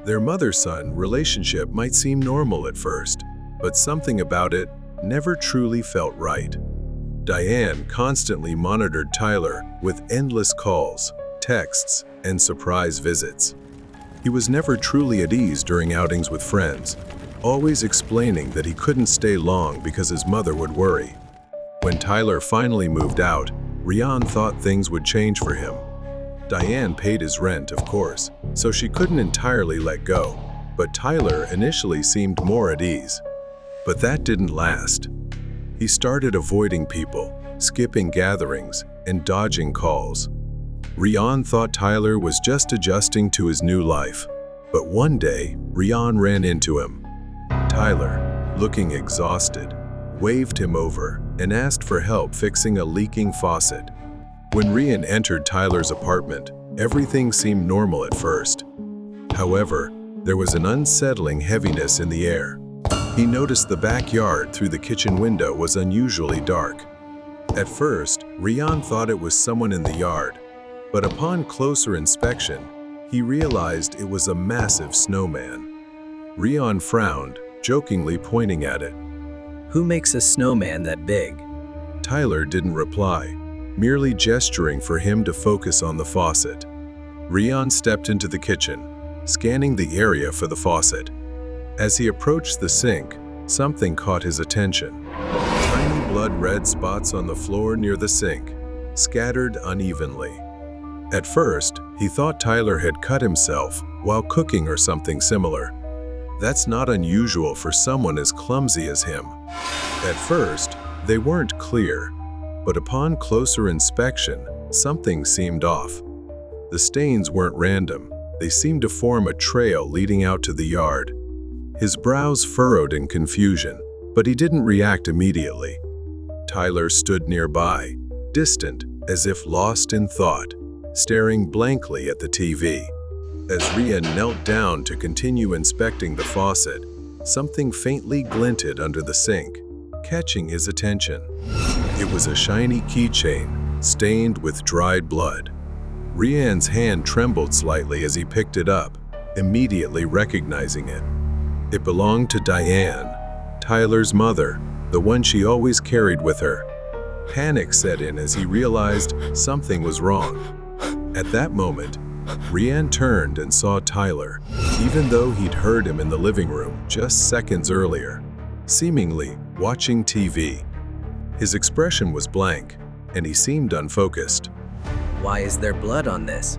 Their mother-son relationship might seem normal at first, but something about it never truly felt right. Diane constantly monitored Tyler with endless calls, texts, and surprise visits. He was never truly at ease during outings with friends, always explaining that he couldn't stay long because his mother would worry. When Tyler finally moved out, Rian thought things would change for him. Diane paid his rent, of course, so she couldn't entirely let go, but Tyler initially seemed more at ease. But that didn't last. He started avoiding people, skipping gatherings, and dodging calls. Rian thought Tyler was just adjusting to his new life, but one day, Rian ran into him. Tyler, looking exhausted, waved him over and asked for help fixing a leaking faucet. When Rian entered Tyler's apartment, everything seemed normal at first. However, there was an unsettling heaviness in the air. He noticed the backyard through the kitchen window was unusually dark. At first, Rian thought it was someone in the yard, but upon closer inspection, he realized it was a massive snowman. Rian frowned, jokingly pointing at it. Who makes a snowman that big? Tyler didn't reply, merely gesturing for him to focus on the faucet. Rian stepped into the kitchen, scanning the area for the faucet. As he approached the sink, something caught his attention. Tiny blood-red spots on the floor near the sink, scattered unevenly. At first, he thought Tyler had cut himself while cooking or something similar. That's not unusual for someone as clumsy as him. At first, they weren't clear, but upon closer inspection, something seemed off. The stains weren't random. They seemed to form a trail leading out to the yard. His brows furrowed in confusion, but he didn't react immediately. Tyler stood nearby, distant, as if lost in thought, staring blankly at the TV. As Rian knelt down to continue inspecting the faucet, something faintly glinted under the sink, catching his attention. It was a shiny keychain, stained with dried blood. Rian's hand trembled slightly as he picked it up, immediately recognizing it. It belonged to Diane, Tyler's mother, the one she always carried with her. Panic set in as he realized something was wrong. At that moment, Rian turned and saw Tyler, even though he'd heard him in the living room just seconds earlier, seemingly watching TV. His expression was blank, and he seemed unfocused. Why is there blood on this?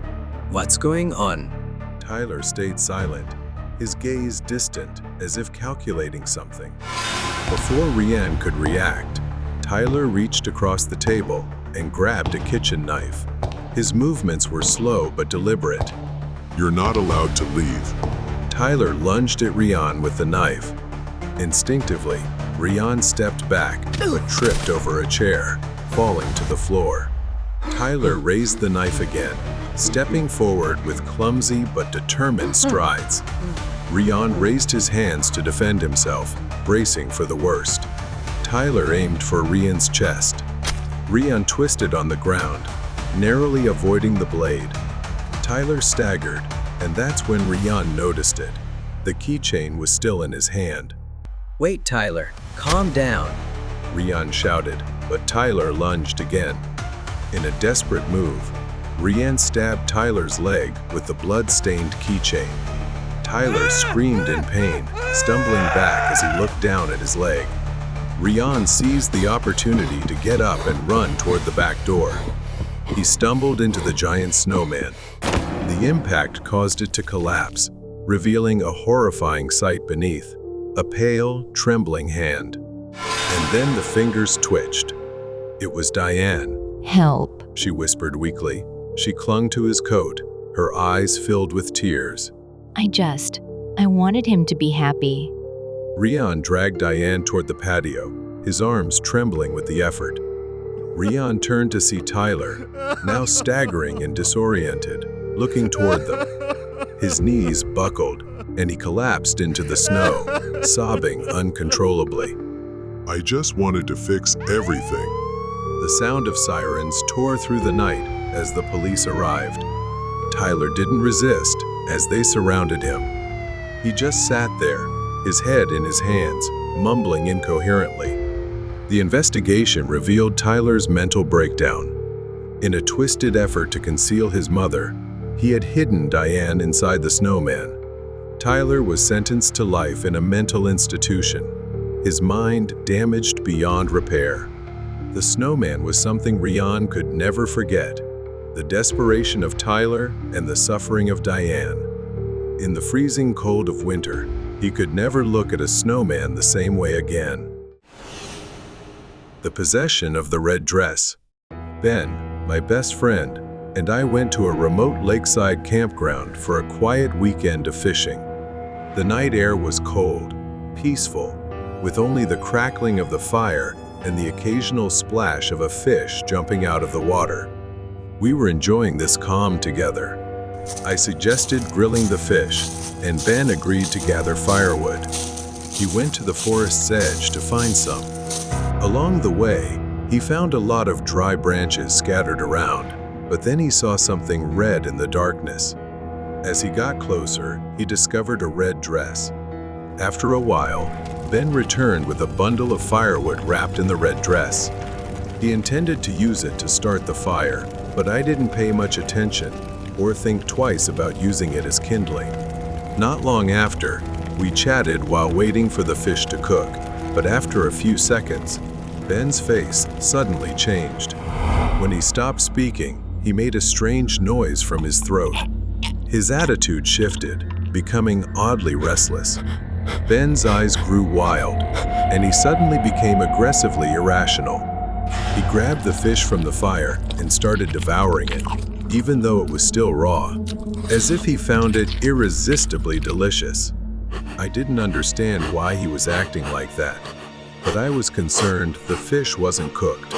What's going on? Tyler stayed silent, his gaze distant, as if calculating something. Before Rian could react, Tyler reached across the table and grabbed a kitchen knife. His movements were slow but deliberate. You're not allowed to leave. Tyler lunged at Rian with the knife. Instinctively, Rian stepped back but tripped over a chair, falling to the floor. Tyler raised the knife again, stepping forward with clumsy but determined strides. Rian raised his hands to defend himself, bracing for the worst. Tyler aimed for Rian's chest. Rian twisted on the ground, narrowly avoiding the blade. Tyler staggered, and that's when Rian noticed it. The keychain was still in his hand. Wait, Tyler, calm down. Rian shouted, but Tyler lunged again. In a desperate move, Rian stabbed Tyler's leg with the blood-stained keychain. Tyler screamed in pain, stumbling back as he looked down at his leg. Rian seized the opportunity to get up and run toward the back door. He stumbled into the giant snowman. The impact caused it to collapse, revealing a horrifying sight beneath, a pale, trembling hand. And then the fingers twitched. It was Diane. Help. She whispered weakly. She clung to his coat, her eyes filled with tears. I wanted him to be happy. Rian dragged Diane toward the patio, his arms trembling with the effort. Rian turned to see Tyler, now staggering and disoriented, looking toward them. His knees buckled, and he collapsed into the snow, sobbing uncontrollably. I just wanted to fix everything. The sound of sirens tore through the night as the police arrived. Tyler didn't resist as they surrounded him. He just sat there, his head in his hands, mumbling incoherently. The investigation revealed Tyler's mental breakdown. In a twisted effort to conceal his mother, he had hidden Diane inside the snowman. Tyler was sentenced to life in a mental institution, his mind damaged beyond repair. The snowman was something Rian could never forget, the desperation of Tyler and the suffering of Diane. In the freezing cold of winter, he could never look at a snowman the same way again. The possession of the red dress. Ben, my best friend, and I went to a remote lakeside campground for a quiet weekend of fishing. The night air was cold, peaceful, with only the crackling of the fire and the occasional splash of a fish jumping out of the water. We were enjoying this calm together. I suggested grilling the fish, and Ben agreed to gather firewood. He went to the forest's edge to find some. Along the way, he found a lot of dry branches scattered around, but then he saw something red in the darkness. As he got closer, he discovered a red dress. After a while, Ben returned with a bundle of firewood wrapped in the red dress. He intended to use it to start the fire, but I didn't pay much attention or think twice about using it as kindling. Not long after, we chatted while waiting for the fish to cook, but after a few seconds, Ben's face suddenly changed. When he stopped speaking, he made a strange noise from his throat. His attitude shifted, becoming oddly restless. Ben's eyes grew wild, and he suddenly became aggressively irrational. He grabbed the fish from the fire and started devouring it, even though it was still raw, as if he found it irresistibly delicious. I didn't understand why he was acting like that, but I was concerned the fish wasn't cooked.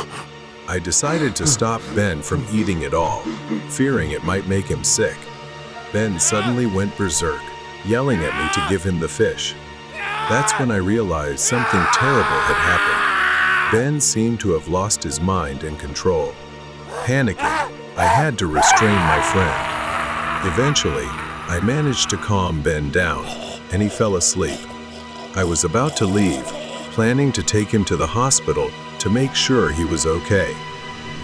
I decided to stop Ben from eating it all, fearing it might make him sick. Ben suddenly went berserk, yelling at me to give him the fish. That's when I realized something terrible had happened. Ben seemed to have lost his mind and control. Panicking, I had to restrain my friend. Eventually, I managed to calm Ben down, and he fell asleep. I was about to leave, planning to take him to the hospital to make sure he was okay.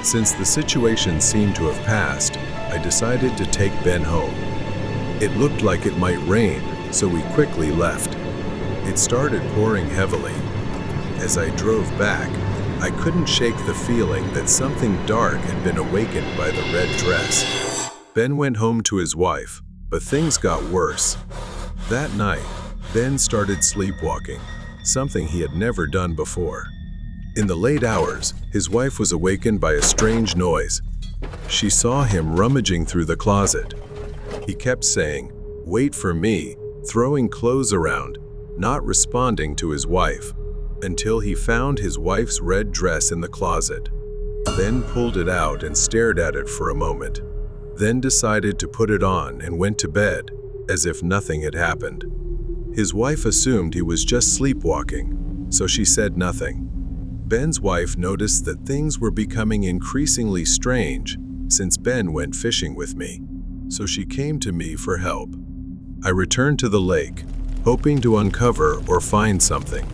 Since the situation seemed to have passed, I decided to take Ben home. It looked like it might rain, so we quickly left. It started pouring heavily. As I drove back, I couldn't shake the feeling that something dark had been awakened by the red dress. Ben went home to his wife, but things got worse. That night, Ben started sleepwalking, something he had never done before. In the late hours, his wife was awakened by a strange noise. She saw him rummaging through the closet. He kept saying, "Wait for me," throwing clothes around, not responding to his wife, until he found his wife's red dress in the closet. Ben pulled it out and stared at it for a moment, then decided to put it on and went to bed, as if nothing had happened. His wife assumed he was just sleepwalking, so she said nothing. Ben's wife noticed that things were becoming increasingly strange since Ben went fishing with me, so she came to me for help. I returned to the lake, hoping to uncover or find something.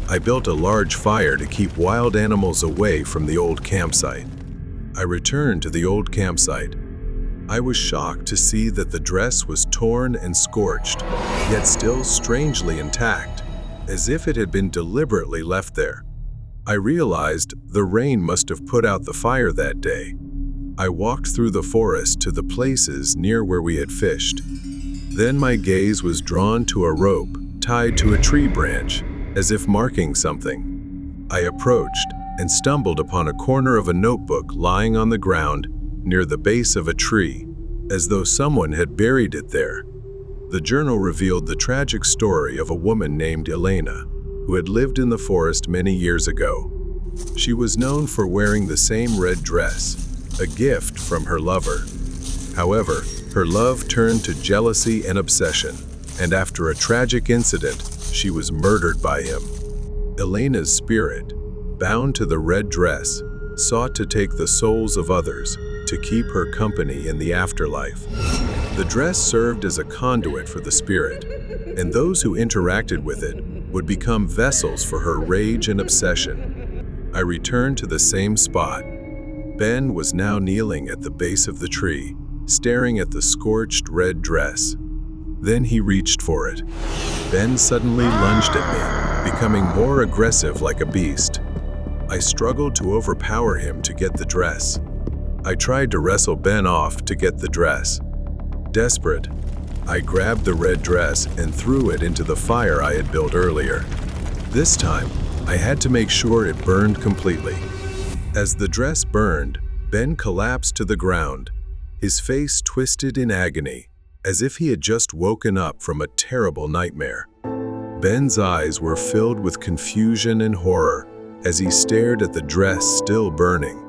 I built a large fire to keep wild animals away from the old campsite. I returned to the old campsite. I was shocked to see that the dress was torn and scorched, yet still strangely intact, as if it had been deliberately left there. I realized the rain must have put out the fire that day. I walked through the forest to the places near where we had fished. Then my gaze was drawn to a rope tied to a tree branch, as if marking something. I approached and stumbled upon a corner of a notebook lying on the ground near the base of a tree, as though someone had buried it there. The journal revealed the tragic story of a woman named Elena, who had lived in the forest many years ago. She was known for wearing the same red dress, a gift from her lover. However, her love turned to jealousy and obsession, and after a tragic incident, she was murdered by him. Elena's spirit, bound to the red dress, sought to take the souls of others to keep her company in the afterlife. The dress served as a conduit for the spirit, and those who interacted with it would become vessels for her rage and obsession. I returned to the same spot. Ben was now kneeling at the base of the tree, staring at the scorched red dress. Then he reached for it. Ben suddenly lunged at me, becoming more aggressive like a beast. I struggled to overpower him to get the dress. I tried to wrestle Ben off to get the dress. Desperate, I grabbed the red dress and threw it into the fire I had built earlier. This time, I had to make sure it burned completely. As the dress burned, Ben collapsed to the ground, his face twisted in agony, as if he had just woken up from a terrible nightmare. Ben's eyes were filled with confusion and horror as he stared at the dress still burning.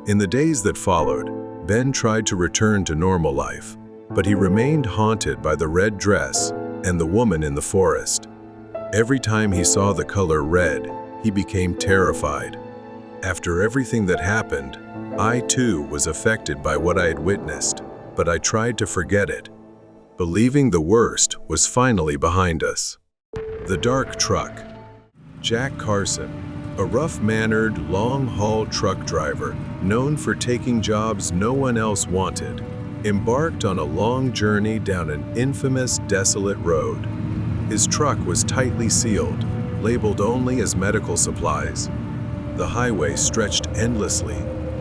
In the days that followed, Ben tried to return to normal life, but he remained haunted by the red dress and the woman in the forest. Every time he saw the color red, he became terrified. After everything that happened, I too was affected by what I had witnessed, but I tried to forget it, believing the worst was finally behind us. The dark truck. Jack Carson, a rough-mannered, long-haul truck driver known for taking jobs no one else wanted, embarked on a long journey down an infamous, desolate road. His truck was tightly sealed, labeled only as medical supplies. The highway stretched endlessly,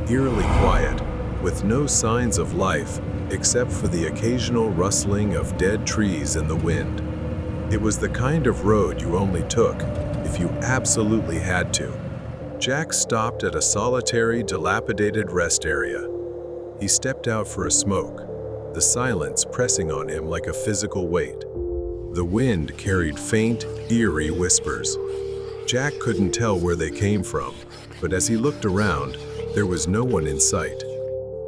eerily quiet, with no signs of life except for the occasional rustling of dead trees in the wind. It was the kind of road you only took if you absolutely had to. Jack stopped at a solitary, dilapidated rest area. He stepped out for a smoke, the silence pressing on him like a physical weight. The wind carried faint, eerie whispers. Jack couldn't tell where they came from, but as he looked around, there was no one in sight.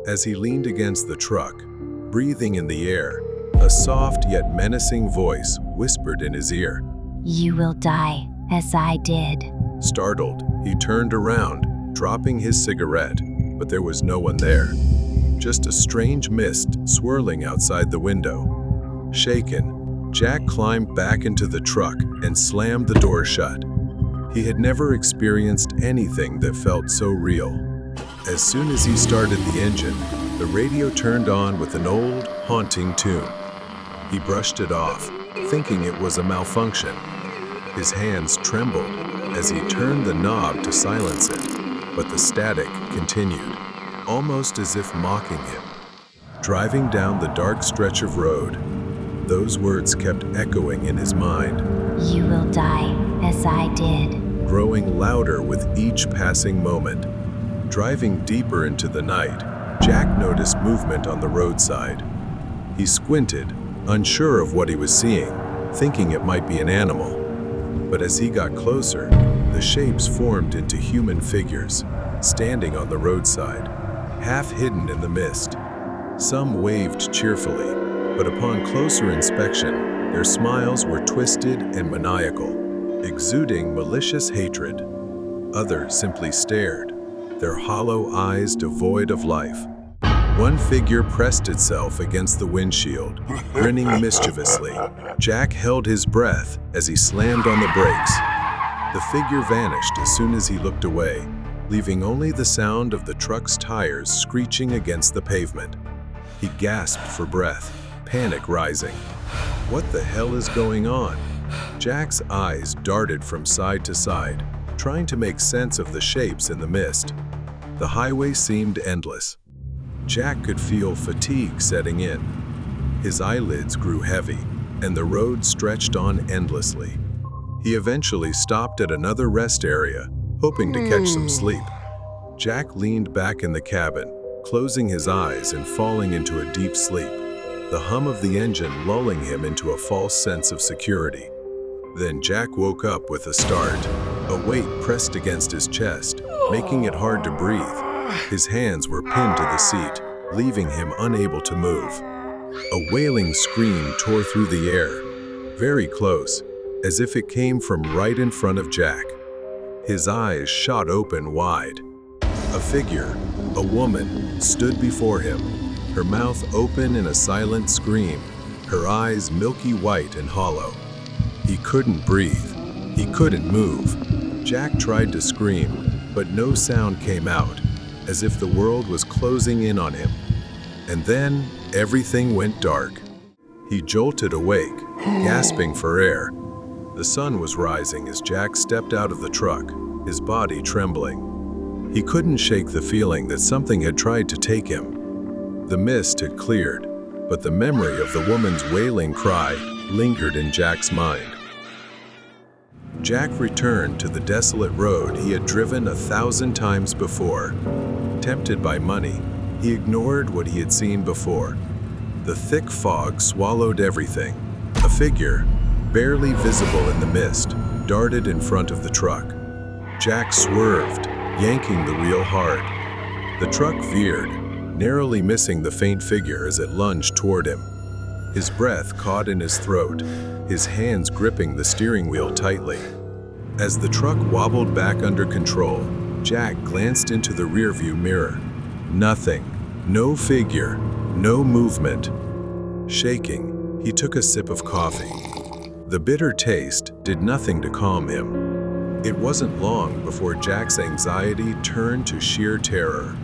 As he leaned against the truck, breathing in the air, a soft yet menacing voice whispered in his ear. You will die, as I did. Startled, he turned around, dropping his cigarette, but there was no one there. Just a strange mist swirling outside the window. Shaken, Jack climbed back into the truck and slammed the door shut. He had never experienced anything that felt so real. As soon as he started the engine, the radio turned on with an old, haunting tune. He brushed it off, thinking it was a malfunction. His hands trembled as he turned the knob to silence it, but the static continued, almost as if mocking him. Driving down the dark stretch of road, those words kept echoing in his mind. You will die, as I did. Growing louder with each passing moment. Driving deeper into the night, Jack noticed movement on the roadside. He squinted, unsure of what he was seeing, thinking it might be an animal. But as he got closer, the shapes formed into human figures, standing on the roadside, half hidden in the mist. Some waved cheerfully, but upon closer inspection, Their smiles were twisted and maniacal, exuding malicious hatred. Others simply stared, their hollow eyes devoid of life. One figure pressed itself against the windshield, grinning mischievously. Jack held his breath as he slammed on the brakes. The figure vanished as soon as he looked away, leaving only the sound of the truck's tires screeching against the pavement. He gasped for breath, panic rising. What the hell is going on? Jack's eyes darted from side to side, trying to make sense of the shapes in the mist. The highway seemed endless. Jack could feel fatigue setting in. His eyelids grew heavy, and the road stretched on endlessly. He eventually stopped at another rest area, hoping to catch some sleep. Jack leaned back in the cabin, closing his eyes and falling into a deep sleep, the hum of the engine lulling him into a false sense of security. Then Jack woke up with a start. A weight pressed against his chest, making it hard to breathe. His hands were pinned to the seat, leaving him unable to move. A wailing scream tore through the air, very close, as if it came from right in front of Jack. His eyes shot open wide. A figure, a woman, stood before him, her mouth open in a silent scream, her eyes milky white and hollow. He couldn't breathe. He couldn't move. Jack tried to scream, but no sound came out, as if the world was closing in on him. And then everything went dark. He jolted awake, gasping for air. The sun was rising as Jack stepped out of the truck, his body trembling. He couldn't shake the feeling that something had tried to take him. The mist had cleared, but the memory of the woman's wailing cry lingered in Jack's mind. Jack returned to the desolate road he had driven 1,000 times before. Tempted by money, he ignored what he had seen before. The thick fog swallowed everything. A figure, barely visible in the mist, darted in front of the truck. Jack swerved, yanking the wheel hard. The truck veered, narrowly missing the faint figure as it lunged toward him. His breath caught in his throat, his hands gripping the steering wheel tightly. As the truck wobbled back under control, Jack glanced into the rearview mirror. Nothing, no figure, no movement. Shaking, he took a sip of coffee. The bitter taste did nothing to calm him. It wasn't long before Jack's anxiety turned to sheer terror.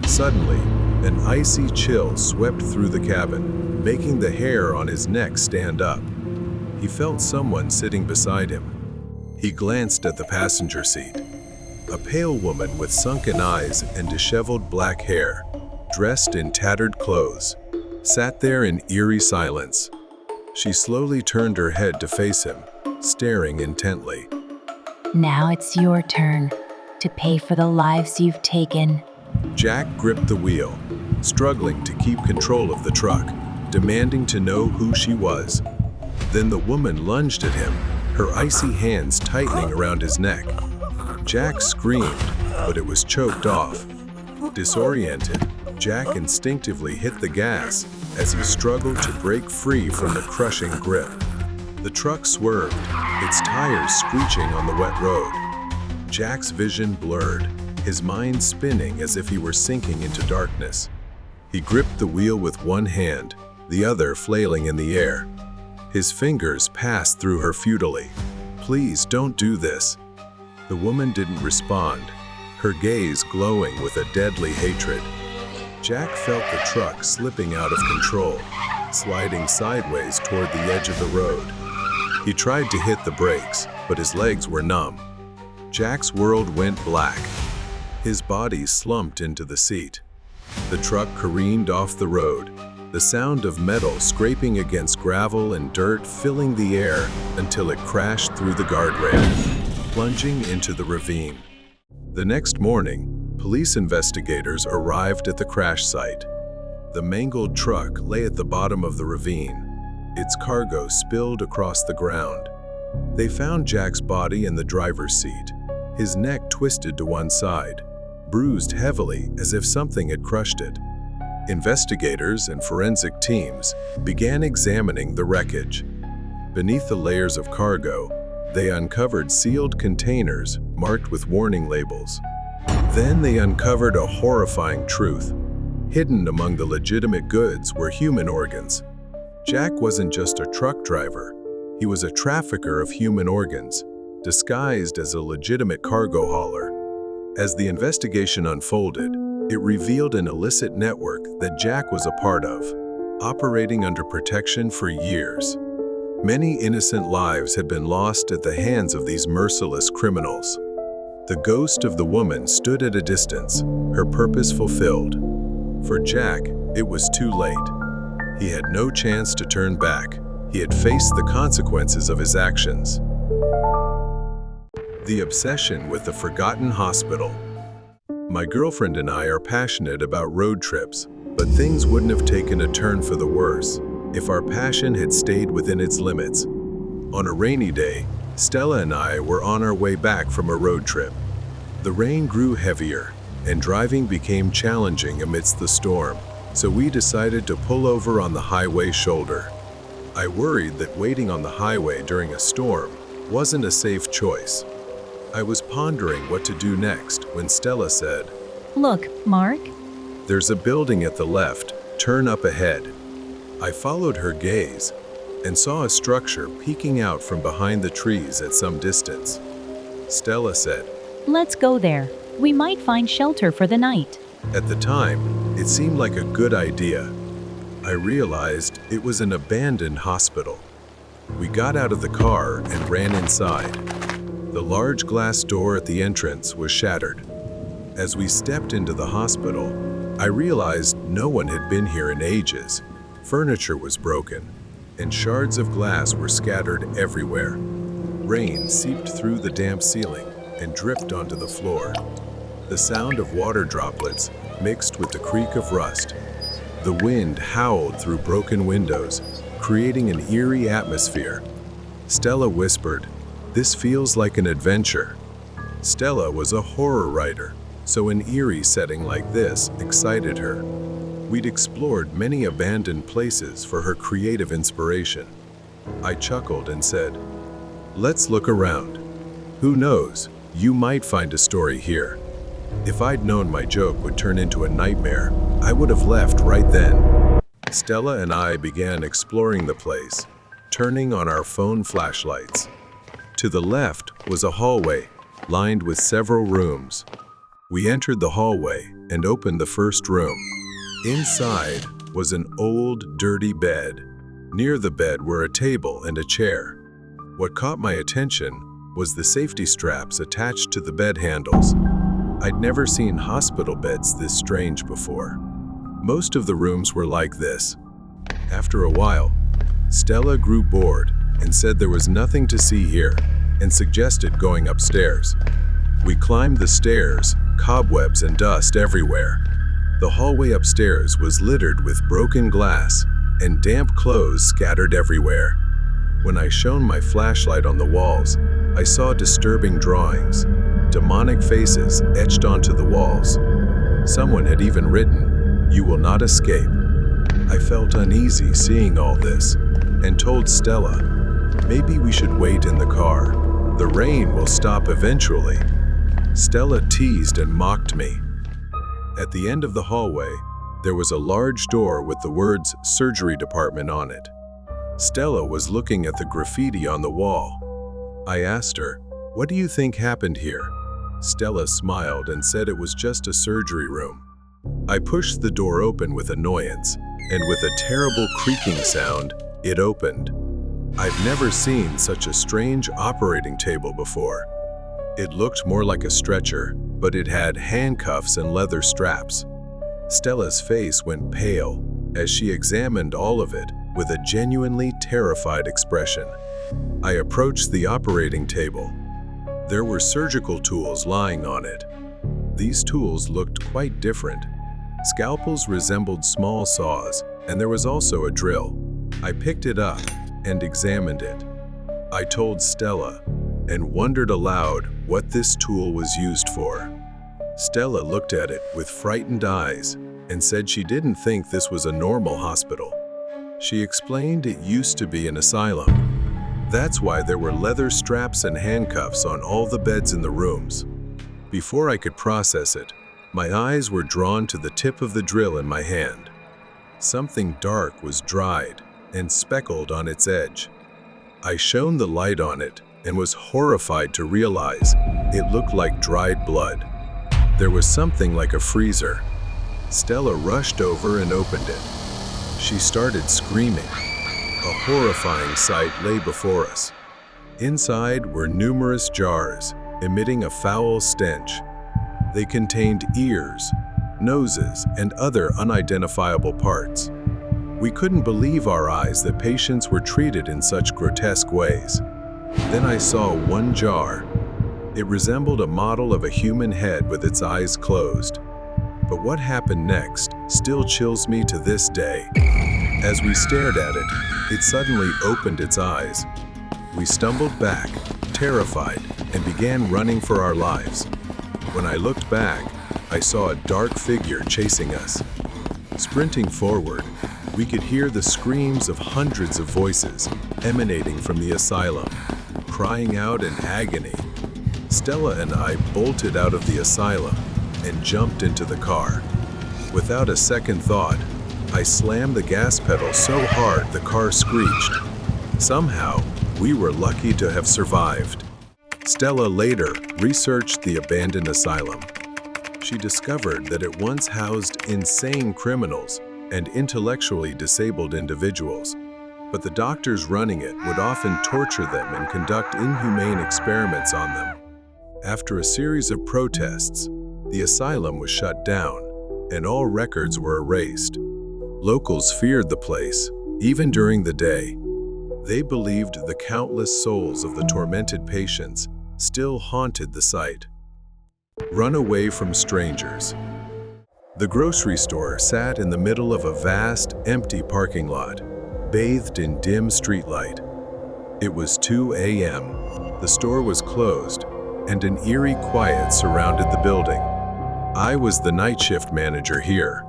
Suddenly, an icy chill swept through the cabin, making the hair on his neck stand up. He felt someone sitting beside him. He glanced at the passenger seat. A pale woman with sunken eyes and disheveled black hair, dressed in tattered clothes, sat there in eerie silence. She slowly turned her head to face him, staring intently. Now it's your turn to pay for the lives you've taken. Jack gripped the wheel, struggling to keep control of the truck, demanding to know who she was. Then the woman lunged at him, her icy hands tightening around his neck. Jack screamed, but it was choked off. Disoriented, Jack instinctively hit the gas as he struggled to break free from the crushing grip. The truck swerved, its tires screeching on the wet road. Jack's vision blurred, his mind spinning as if he were sinking into darkness. He gripped the wheel with one hand, the other flailing in the air. His fingers passed through her futilely. "Please don't do this." The woman didn't respond, her gaze glowing with a deadly hatred. Jack felt the truck slipping out of control, sliding sideways toward the edge of the road. He tried to hit the brakes, but his legs were numb. Jack's world went black. His body slumped into the seat. The truck careened off the road, the sound of metal scraping against gravel and dirt filling the air until it crashed through the guardrail, plunging into the ravine. The next morning, police investigators arrived at the crash site. The mangled truck lay at the bottom of the ravine, its cargo spilled across the ground. They found Jack's body in the driver's seat, his neck twisted to one side, bruised heavily as if something had crushed it. Investigators and forensic teams began examining the wreckage. Beneath the layers of cargo, they uncovered sealed containers marked with warning labels. Then they uncovered a horrifying truth. Hidden among the legitimate goods were human organs. Jack wasn't just a truck driver. He was a trafficker of human organs, disguised as a legitimate cargo hauler. As the investigation unfolded, it revealed an illicit network that Jack was a part of, operating under protection for years. Many innocent lives had been lost at the hands of these merciless criminals. The ghost of the woman stood at a distance, her purpose fulfilled. For Jack, it was too late. He had no chance to turn back. He had faced the consequences of his actions. The obsession with the forgotten hospital. My girlfriend and I are passionate about road trips, but things wouldn't have taken a turn for the worse if our passion had stayed within its limits. On a rainy day, Stella and I were on our way back from a road trip. The rain grew heavier, and driving became challenging amidst the storm, so we decided to pull over on the highway shoulder. I worried that waiting on the highway during a storm wasn't a safe choice. I was pondering what to do next when Stella said, Look, Mark. "There's a building at the left, turn up ahead." I followed her gaze and saw a structure peeking out from behind the trees at some distance. Stella said, Let's go there. We might find shelter for the night. At the time, it seemed like a good idea. I realized it was an abandoned hospital. We got out of the car and ran inside. The large glass door at the entrance was shattered. As we stepped into the hospital, I realized no one had been here in ages. Furniture was broken, and shards of glass were scattered everywhere. Rain seeped through the damp ceiling and dripped onto the floor. The sound of water droplets mixed with the creak of rust. The wind howled through broken windows, creating an eerie atmosphere. Stella whispered, "This feels like an adventure." Stella was a horror writer, so an eerie setting like this excited her. We'd explored many abandoned places for her creative inspiration. I chuckled and said, "Let's look around. Who knows, you might find a story here." If I'd known my joke would turn into a nightmare, I would have left right then. Stella and I began exploring the place, turning on our phone flashlights. To the left was a hallway, lined with several rooms. We entered the hallway and opened the first room. Inside was an old, dirty bed. Near the bed were a table and a chair. What caught my attention was the safety straps attached to the bed handles. I'd never seen hospital beds this strange before. Most of the rooms were like this. After a while, Stella grew bored and said there was nothing to see here and suggested going upstairs. We climbed the stairs, cobwebs and dust everywhere. The hallway upstairs was littered with broken glass and damp clothes scattered everywhere. When I shone my flashlight on the walls, I saw disturbing drawings, demonic faces etched onto the walls. Someone had even written, "You will not escape." I felt uneasy seeing all this and told Stella, "Maybe we should wait in the car. The rain will stop eventually." Stella teased and mocked me. At the end of the hallway, there was a large door with the words "Surgery Department" on it. Stella was looking at the graffiti on the wall. I asked her, "What do you think happened here?" Stella smiled and said it was just a surgery room. I pushed the door open with annoyance, and with a terrible creaking sound, it opened. I've never seen such a strange operating table before. It looked more like a stretcher, but it had handcuffs and leather straps. Stella's face went pale as she examined all of it with a genuinely terrified expression. I approached the operating table. There were surgical tools lying on it. These tools looked quite different. Scalpels resembled small saws, and there was also a drill. I picked it up and examined it. I told Stella and wondered aloud what this tool was used for. Stella looked at it with frightened eyes and said she didn't think this was a normal hospital. She explained it used to be an asylum. That's why there were leather straps and handcuffs on all the beds in the rooms. Before I could process it, my eyes were drawn to the tip of the drill in my hand. Something dark was dried and speckled on its edge. I shone the light on it and was horrified to realize it looked like dried blood. There was something like a freezer. Stella rushed over and opened it. She started screaming. A horrifying sight lay before us. Inside were numerous jars, emitting a foul stench. They contained ears, noses, and other unidentifiable parts. We couldn't believe our eyes that patients were treated in such grotesque ways. Then I saw one jar. It resembled a model of a human head with its eyes closed. But what happened next still chills me to this day. As we stared at it, it suddenly opened its eyes. We stumbled back, terrified, and began running for our lives. When I looked back, I saw a dark figure chasing us. Sprinting forward, we could hear the screams of hundreds of voices emanating from the asylum, crying out in agony. Stella and I bolted out of the asylum and jumped into the car. Without a second thought, I slammed the gas pedal so hard the car screeched. Somehow, we were lucky to have survived. Stella later researched the abandoned asylum. She discovered that it once housed insane criminals and intellectually disabled individuals, but the doctors running it would often torture them and conduct inhumane experiments on them. After a series of protests, the asylum was shut down, and all records were erased. Locals feared the place, even during the day. They believed the countless souls of the tormented patients still haunted the site. Run away from strangers. The grocery store sat in the middle of a vast, empty parking lot, bathed in dim streetlight. It was 2 a.m. The store was closed, and an eerie quiet surrounded the building. I was the night shift manager here.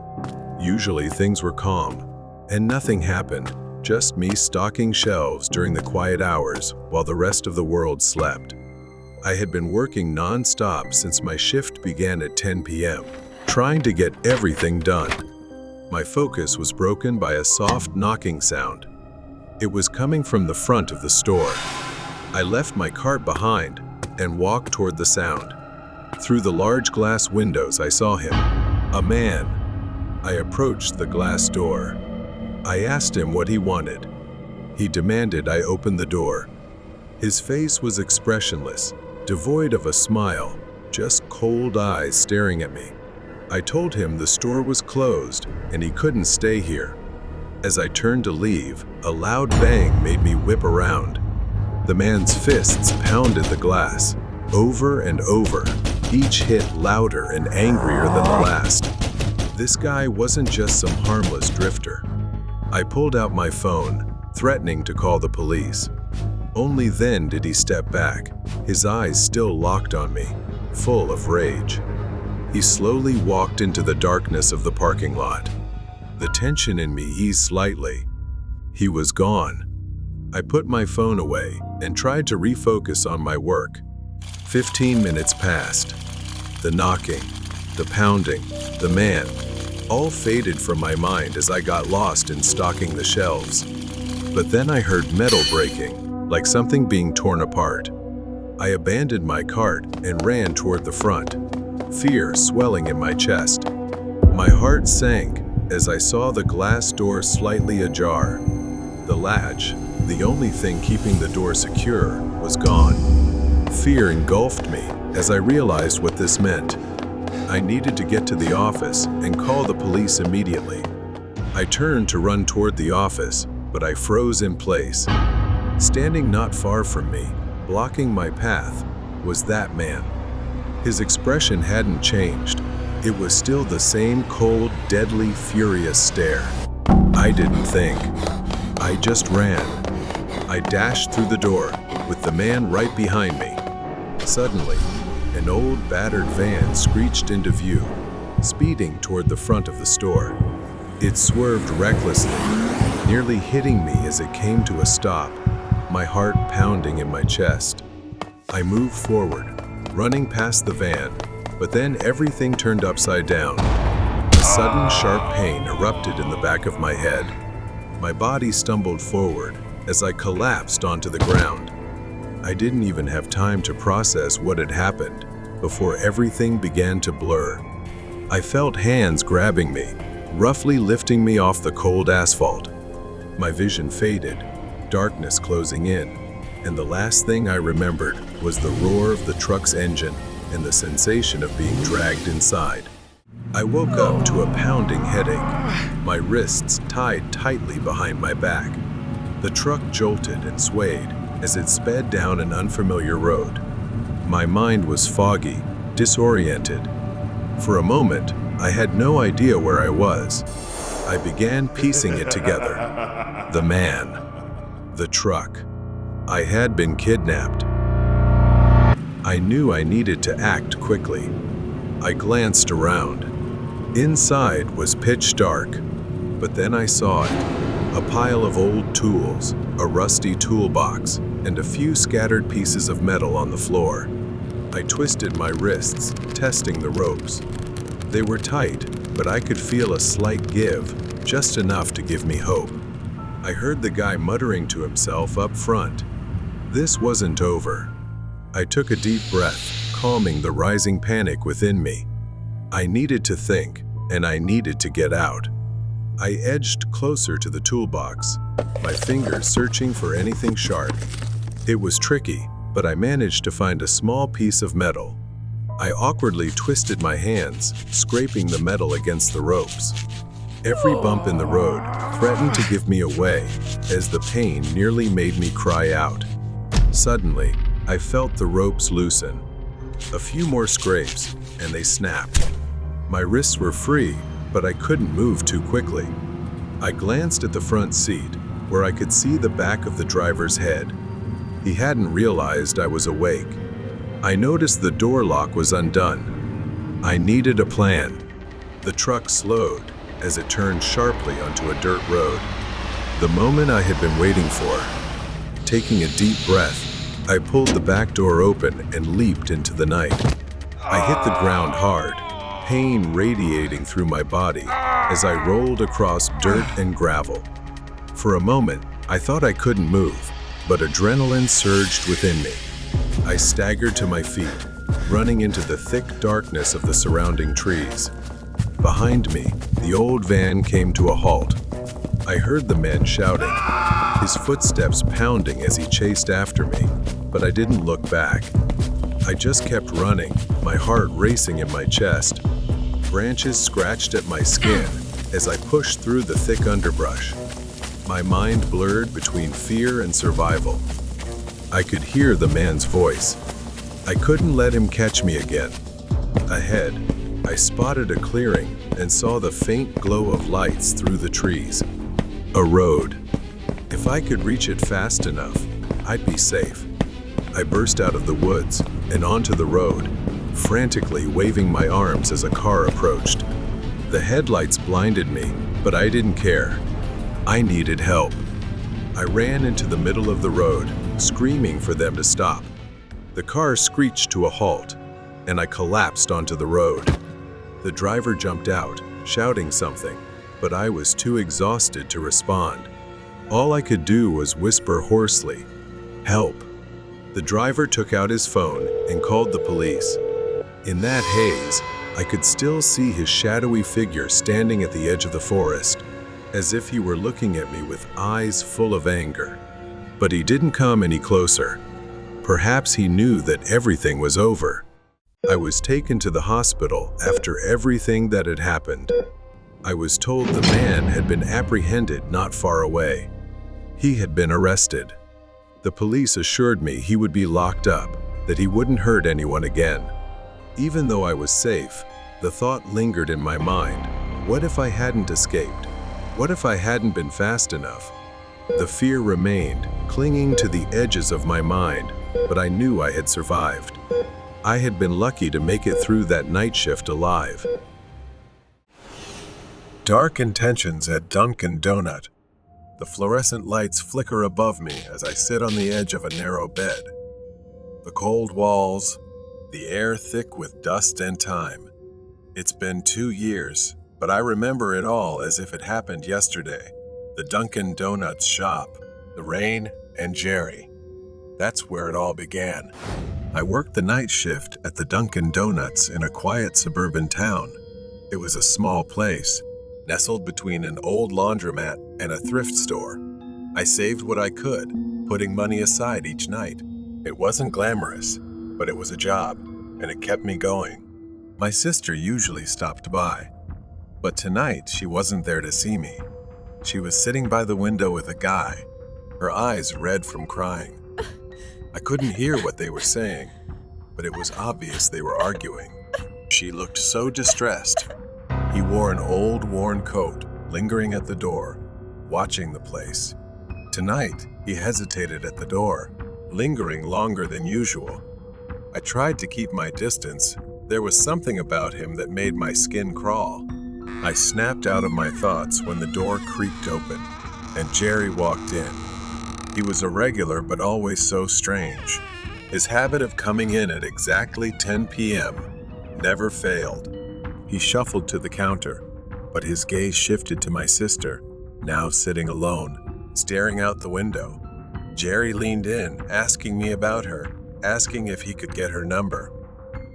Usually things were calm, and nothing happened, just me stocking shelves during the quiet hours while the rest of the world slept. I had been working non-stop since my shift began at 10 p.m., trying to get everything done. My focus was broken by a soft knocking sound. It was coming from the front of the store. I left my cart behind and walked toward the sound. Through the large glass windows, I saw him, a man. I approached the glass door. I asked him what he wanted. He demanded I open the door. His face was expressionless, devoid of a smile, just cold eyes staring at me. I told him the store was closed and he couldn't stay here. As I turned to leave, a loud bang made me whip around. The man's fists pounded the glass, over and over, each hit louder and angrier than the last. This guy wasn't just some harmless drifter. I pulled out my phone, threatening to call the police. Only then did he step back, his eyes still locked on me, full of rage. He slowly walked into the darkness of the parking lot. The tension in me eased slightly. He was gone. I put my phone away and tried to refocus on my work. 15 minutes passed. The knocking, the pounding, the man, all faded from my mind as I got lost in stocking the shelves. But then I heard metal breaking, like something being torn apart. I abandoned my cart and ran toward the front, fear swelling in my chest. My heart sank as I saw the glass door slightly ajar. The latch, the only thing keeping the door secure, was gone. Fear engulfed me as I realized what this meant. I needed to get to the office and call the police immediately. I turned to run toward the office, but I froze in place. Standing not far from me, blocking my path, was that man. His expression hadn't changed. It was still the same cold, deadly, furious stare. I didn't think. I just ran. I dashed through the door, with the man right behind me. Suddenly, an old, battered van screeched into view, speeding toward the front of the store. It swerved recklessly, nearly hitting me as it came to a stop. my heart pounding in my chest. I moved forward, running past the van, but then everything turned upside down. A sudden sharp pain erupted in the back of my head. My body stumbled forward as I collapsed onto the ground. I didn't even have time to process what had happened before everything began to blur. I felt hands grabbing me, roughly lifting me off the cold asphalt. My vision faded, darkness closing in, and the last thing I remembered was the roar of the truck's engine and the sensation of being dragged inside. I woke up to a pounding headache, my wrists tied tightly behind my back. The truck jolted and swayed as it sped down an unfamiliar road. My mind was foggy, disoriented. For a moment, I had no idea where I was. I began piecing it together. The man. The truck. I had been kidnapped. I knew I needed to act quickly. I glanced around. Inside was pitch dark, but then I saw it. A pile of old tools, a rusty toolbox, and a few scattered pieces of metal on the floor. I twisted my wrists, testing the ropes. They were tight, but I could feel a slight give, just enough to give me hope. I heard the guy muttering to himself up front. This wasn't over. I took a deep breath, calming the rising panic within me. I needed to think, and I needed to get out. I edged closer to the toolbox, my fingers searching for anything sharp. It was tricky, but I managed to find a small piece of metal. I awkwardly twisted my hands, scraping the metal against the ropes. Every bump in the road threatened to give me away, as the pain nearly made me cry out. Suddenly, I felt the ropes loosen. A few more scrapes, and they snapped. My wrists were free, but I couldn't move too quickly. I glanced at the front seat, where I could see the back of the driver's head. He hadn't realized I was awake. I noticed the door lock was undone. I needed a plan. The truck slowed as it turned sharply onto a dirt road. The moment I had been waiting for. Taking a deep breath, I pulled the back door open and leaped into the night. I hit the ground hard, pain radiating through my body as I rolled across dirt and gravel. For a moment, I thought I couldn't move, but adrenaline surged within me. I staggered to my feet, running into the thick darkness of the surrounding trees. Behind me, the old van came to a halt. I heard the man shouting, his footsteps pounding as he chased after me, but I didn't look back. I just kept running, my heart racing in my chest. Branches scratched at my skin as I pushed through the thick underbrush. My mind blurred between fear and survival. I could hear the man's voice. I couldn't let him catch me again. Ahead, I spotted a clearing and saw the faint glow of lights through the trees. A road. If I could reach it fast enough, I'd be safe. I burst out of the woods and onto the road, frantically waving my arms as a car approached. The headlights blinded me, but I didn't care. I needed help. I ran into the middle of the road, screaming for them to stop. The car screeched to a halt, and I collapsed onto the road. The driver jumped out, shouting something, but I was too exhausted to respond. All I could do was whisper hoarsely, "Help." The driver took out his phone and called the police. In that haze, I could still see his shadowy figure standing at the edge of the forest, as if he were looking at me with eyes full of anger. But he didn't come any closer. Perhaps he knew that everything was over. I was taken to the hospital after everything that had happened. I was told the man had been apprehended not far away. He had been arrested. The police assured me he would be locked up, that he wouldn't hurt anyone again. Even though I was safe, the thought lingered in my mind. What if I hadn't escaped? What if I hadn't been fast enough? The fear remained, clinging to the edges of my mind, but I knew I had survived. I had been lucky to make it through that night shift alive. Dark Intentions at Dunkin' Donut. The fluorescent lights flicker above me as I sit on the edge of a narrow bed. The cold walls, the air thick with dust and time. It's been 2 years, but I remember it all as if it happened yesterday. The Dunkin' Donuts shop, the rain, and Jerry. That's where it all began. I worked the night shift at the Dunkin' Donuts in a quiet suburban town. It was a small place, nestled between an old laundromat and a thrift store. I saved what I could, putting money aside each night. It wasn't glamorous, but it was a job, and it kept me going. My sister usually stopped by, but tonight she wasn't there to see me. She was sitting by the window with a guy, her eyes red from crying. I couldn't hear what they were saying, but it was obvious they were arguing. She looked so distressed. He wore an old, worn coat, lingering at the door, watching the place. Tonight, he hesitated at the door, lingering longer than usual. I tried to keep my distance. There was something about him that made my skin crawl. I snapped out of my thoughts when the door creaked open, and Jerry walked in. He was irregular but always so strange. His habit of coming in at exactly 10 p.m. never failed. He shuffled to the counter, but his gaze shifted to my sister, now sitting alone, staring out the window. Jerry leaned in, asking me about her, asking if he could get her number.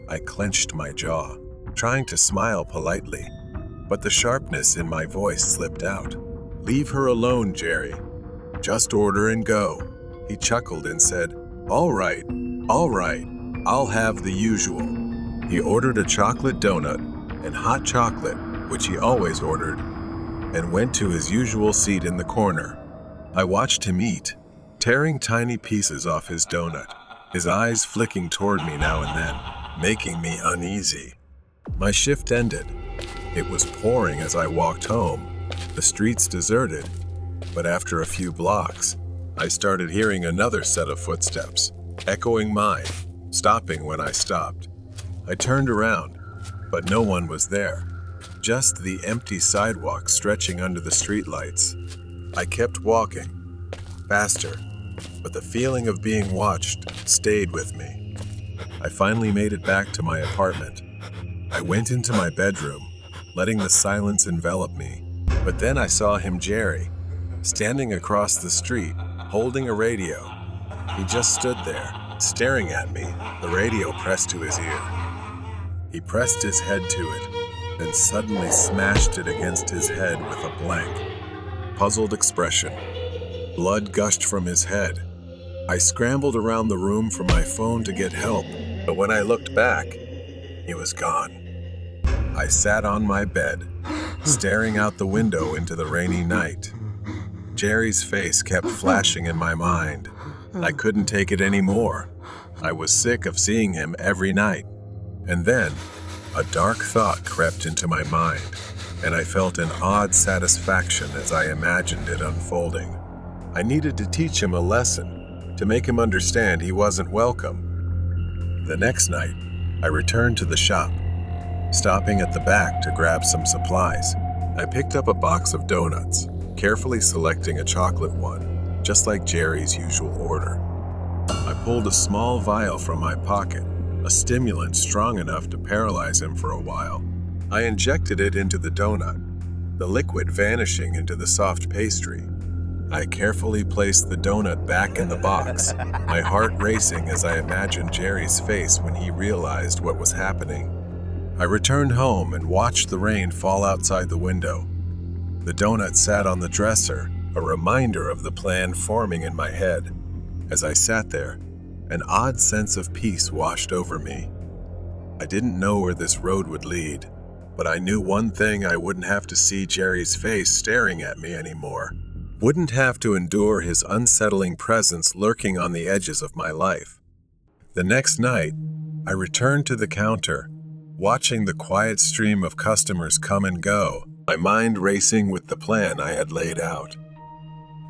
I clenched my jaw, trying to smile politely, but the sharpness in my voice slipped out. "Leave her alone, Jerry. Just order and go." He chuckled and said, all right, I'll have the usual." He ordered a chocolate donut and hot chocolate, which he always ordered, and went to his usual seat in the corner. I watched him eat, tearing tiny pieces off his donut, his eyes flicking toward me now and then, making me uneasy. My shift ended. It was pouring as I walked home, the streets deserted, but after a few blocks, I started hearing another set of footsteps, echoing mine, stopping when I stopped. I turned around, but no one was there, just the empty sidewalk stretching under the streetlights. I kept walking, faster, but the feeling of being watched stayed with me. I finally made it back to my apartment. I went into my bedroom, letting the silence envelop me. But then I saw him, Jerry, standing across the street, holding a radio. He just stood there, staring at me, the radio pressed to his ear. He pressed his head to it, then suddenly smashed it against his head with a blank, puzzled expression. Blood gushed from his head. I scrambled around the room for my phone to get help, but when I looked back, he was gone. I sat on my bed, staring out the window into the rainy night. Jerry's face kept flashing in my mind. I couldn't take it anymore. I was sick of seeing him every night. And then, a dark thought crept into my mind, and I felt an odd satisfaction as I imagined it unfolding. I needed to teach him a lesson, to make him understand he wasn't welcome. The next night, I returned to the shop, stopping at the back to grab some supplies. I picked up a box of donuts, carefully selecting a chocolate one, just like Jerry's usual order. I pulled a small vial from my pocket, a stimulant strong enough to paralyze him for a while. I injected it into the donut, the liquid vanishing into the soft pastry. I carefully placed the donut back in the box, my heart racing as I imagined Jerry's face when he realized what was happening. I returned home and watched the rain fall outside the window. The donut sat on the dresser, a reminder of the plan forming in my head. As I sat there, an odd sense of peace washed over me. I didn't know where this road would lead, but I knew one thing: I wouldn't have to see Jerry's face staring at me anymore. Wouldn't have to endure his unsettling presence lurking on the edges of my life. The next night, I returned to the counter, watching the quiet stream of customers come and go, my mind racing with the plan I had laid out.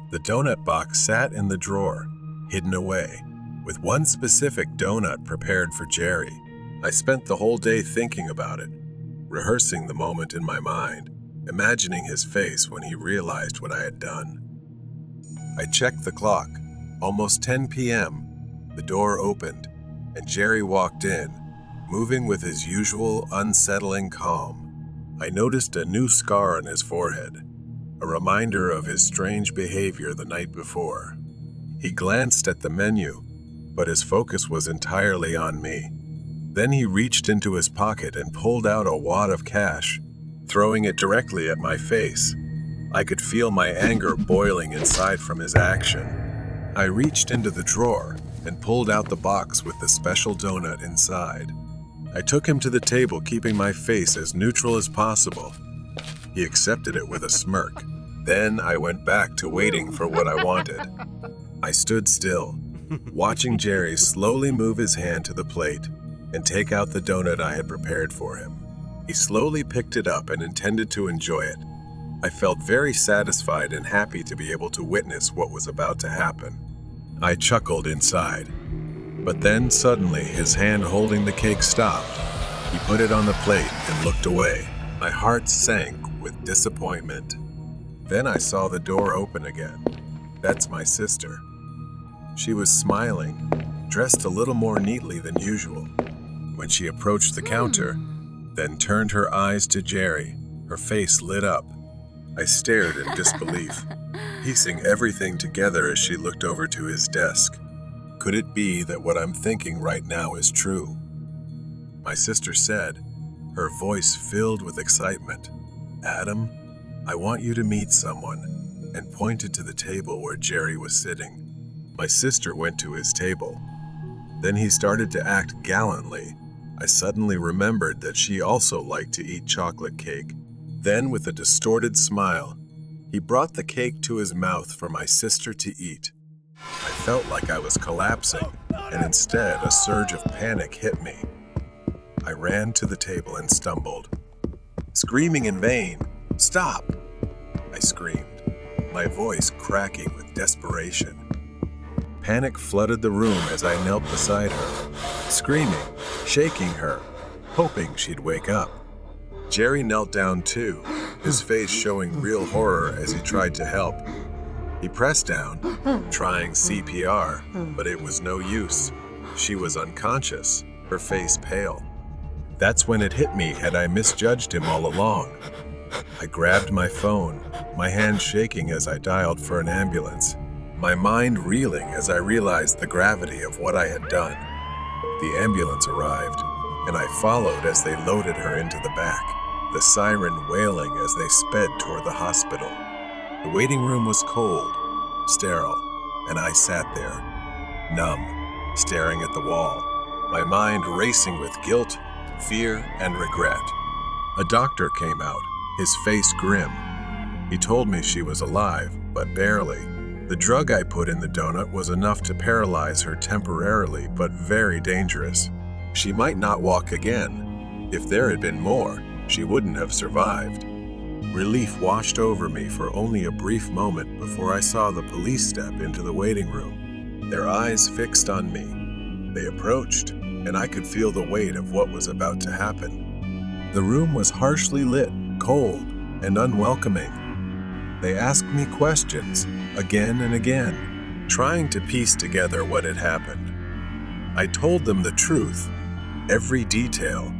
The donut box sat in the drawer, hidden away, with one specific donut prepared for Jerry. I spent the whole day thinking about it, rehearsing the moment in my mind, imagining his face when he realized what I had done. I checked the clock. Almost 10 p.m. The door opened, and Jerry walked in, moving with his usual unsettling calm. I noticed a new scar on his forehead, a reminder of his strange behavior the night before. He glanced at the menu, but his focus was entirely on me. Then he reached into his pocket and pulled out a wad of cash, throwing it directly at my face. I could feel my anger boiling inside from his action. I reached into the drawer and pulled out the box with the special donut inside. I took him to the table, keeping my face as neutral as possible. He accepted it with a smirk. Then I went back to waiting for what I wanted. I stood still, watching Jerry slowly move his hand to the plate and take out the donut I had prepared for him. He slowly picked it up and intended to enjoy it. I felt very satisfied and happy to be able to witness what was about to happen. I chuckled inside, but then suddenly his hand holding the cake stopped. He put it on the plate and looked away. My heart sank with disappointment. Then I saw the door open again. That's my sister. She was smiling, dressed a little more neatly than usual. When she approached the counter, then turned her eyes to Jerry, her face lit up. I stared in disbelief, piecing everything together as she looked over to his desk. Could it be that what I'm thinking right now is true? My sister said, her voice filled with excitement, "Adam, I want you to meet someone," and pointed to the table where Jerry was sitting. My sister went to his table. Then he started to act gallantly. I suddenly remembered that she also liked to eat chocolate cake. Then, with a distorted smile, he brought the cake to his mouth for my sister to eat. I felt like I was collapsing, and instead a surge of panic hit me. I ran to the table and stumbled, screaming in vain, "Stop!" I screamed, my voice cracking with desperation. Panic flooded the room as I knelt beside her, screaming, shaking her, hoping she'd wake up. Jerry knelt down too, his face showing real horror as he tried to help. He pressed down, trying CPR, but it was no use. She was unconscious, her face pale. That's when it hit me, had I misjudged him all along? I grabbed my phone, my hand shaking as I dialed for an ambulance, my mind reeling as I realized the gravity of what I had done. The ambulance arrived, and I followed as they loaded her into the back, the siren wailing as they sped toward the hospital. The waiting room was cold, sterile, and I sat there, numb, staring at the wall, my mind racing with guilt, fear, and regret. A doctor came out, his face grim. He told me she was alive, but barely. The drug I put in the donut was enough to paralyze her temporarily, but very dangerous. She might not walk again. If there had been more, she wouldn't have survived. Relief washed over me for only a brief moment before I saw the police step into the waiting room, their eyes fixed on me. They approached, and I could feel the weight of what was about to happen. The room was harshly lit, cold, and unwelcoming. They asked me questions, again and again, trying to piece together what had happened. I told them the truth, every detail,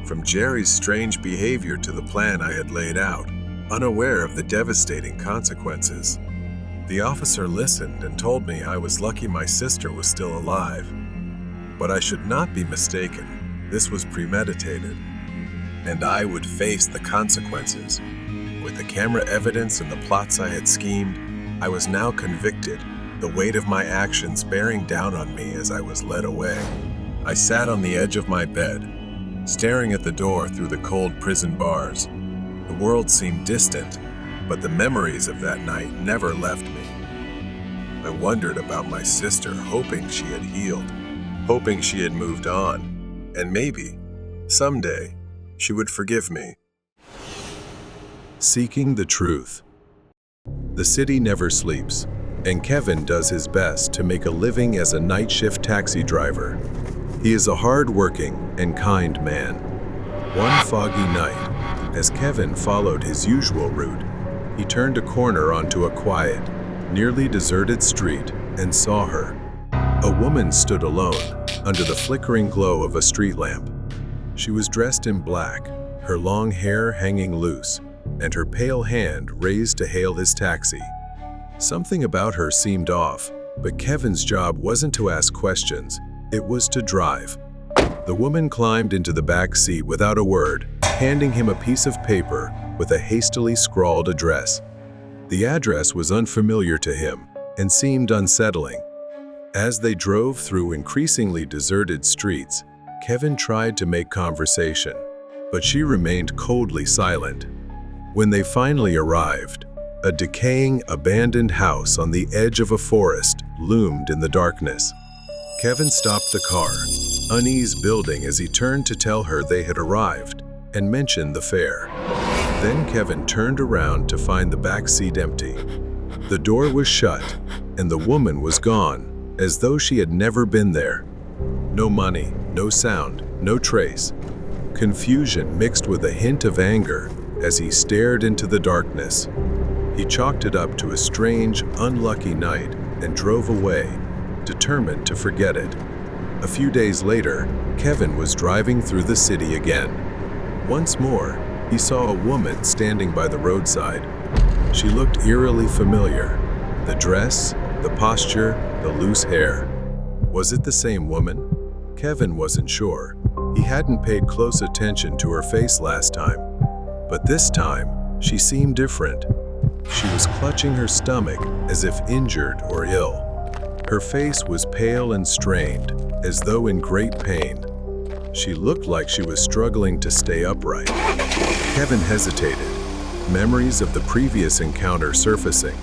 from Jerry's strange behavior to the plan I had laid out, unaware of the devastating consequences. The officer listened and told me I was lucky my sister was still alive. But I should not be mistaken, this was premeditated, and I would face the consequences. With the camera evidence and the plots I had schemed, I was now convicted, the weight of my actions bearing down on me as I was led away. I sat on the edge of my bed, staring at the door through the cold prison bars. The world seemed distant, but the memories of that night never left me. I wondered about my sister, hoping she had healed, hoping she had moved on, and maybe, someday, she would forgive me. Seeking the truth. The city never sleeps, and Kevin does his best to make a living as a night shift taxi driver. He is a hard-working and kind man. One foggy night, as Kevin followed his usual route, he turned a corner onto a quiet, nearly deserted street and saw her. A woman stood alone under the flickering glow of a street lamp. She was dressed in black, her long hair hanging loose, and her pale hand raised to hail his taxi. Something about her seemed off, but Kevin's job wasn't to ask questions, it was to drive. The woman climbed into the back seat without a word, handing him a piece of paper with a hastily scrawled address. The address was unfamiliar to him and seemed unsettling. As they drove through increasingly deserted streets, Kevin tried to make conversation, but she remained coldly silent. When they finally arrived, a decaying, abandoned house on the edge of a forest loomed in the darkness. Kevin stopped the car, unease building as he turned to tell her they had arrived and mentioned the fare. Then Kevin turned around to find the back seat empty. The door was shut, and the woman was gone, as though she had never been there. No money, no sound, no trace. Confusion mixed with a hint of anger as he stared into the darkness. He chalked it up to a strange, unlucky night and drove away, determined to forget it. A few days later, Kevin was driving through the city again. Once more, he saw a woman standing by the roadside. She looked eerily familiar. The dress, the posture, the loose hair. Was it the same woman? Kevin wasn't sure. He hadn't paid close attention to her face last time. But this time, she seemed different. She was clutching her stomach as if injured or ill. Her face was pale and strained, as though in great pain. She looked like she was struggling to stay upright. Kevin hesitated, memories of the previous encounter surfacing,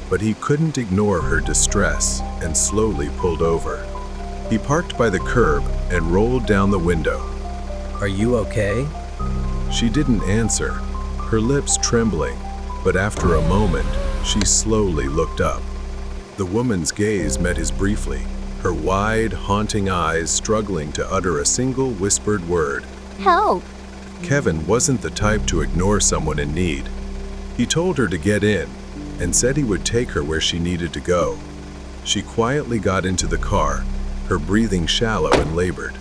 but he couldn't ignore her distress and slowly pulled over. He parked by the curb and rolled down the window. Are you okay? She didn't answer, her lips trembling, but after a moment, she slowly looked up. The woman's gaze met his briefly, her wide, haunting eyes struggling to utter a single whispered word. Help! Kevin wasn't the type to ignore someone in need. He told her to get in and said he would take her where she needed to go. She quietly got into the car, her breathing shallow and labored,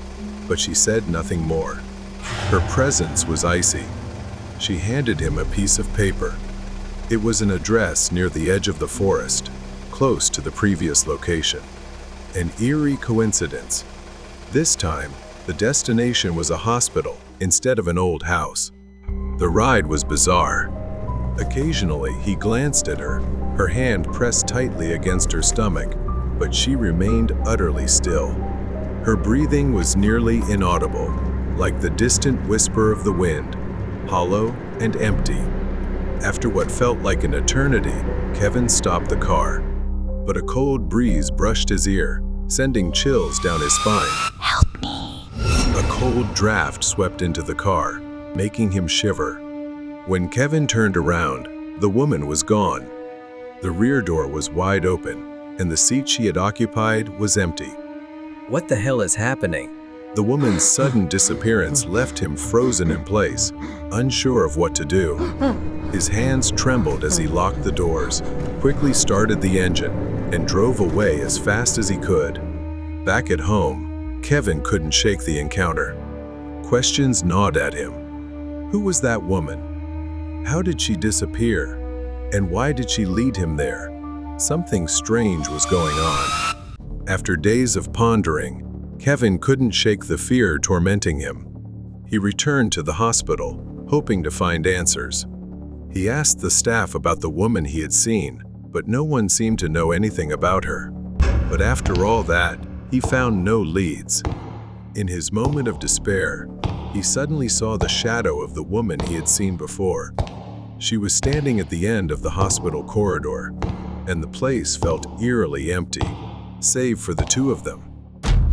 but she said nothing more. Her presence was icy. She handed him a piece of paper. It was an address near the edge of the forest, close to the previous location. An eerie coincidence. This time, the destination was a hospital instead of an old house. The ride was bizarre. Occasionally, he glanced at her, her hand pressed tightly against her stomach, but she remained utterly still. Her breathing was nearly inaudible, like the distant whisper of the wind, hollow and empty. After what felt like an eternity, Kevin stopped the car, but a cold breeze brushed his ear, sending chills down his spine. Help me! A cold draft swept into the car, making him shiver. When Kevin turned around, the woman was gone. The rear door was wide open, and the seat she had occupied was empty. What the hell is happening? The woman's sudden disappearance left him frozen in place, unsure of what to do. His hands trembled as he locked the doors, quickly started the engine, and drove away as fast as he could. Back at home, Kevin couldn't shake the encounter. Questions gnawed at him. Who was that woman? How did she disappear? And why did she lead him there? Something strange was going on. After days of pondering, Kevin couldn't shake the fear tormenting him. He returned to the hospital, hoping to find answers. He asked the staff about the woman he had seen, but no one seemed to know anything about her. But after all that, he found no leads. In his moment of despair, he suddenly saw the shadow of the woman he had seen before. She was standing at the end of the hospital corridor, and the place felt eerily empty, save for the two of them.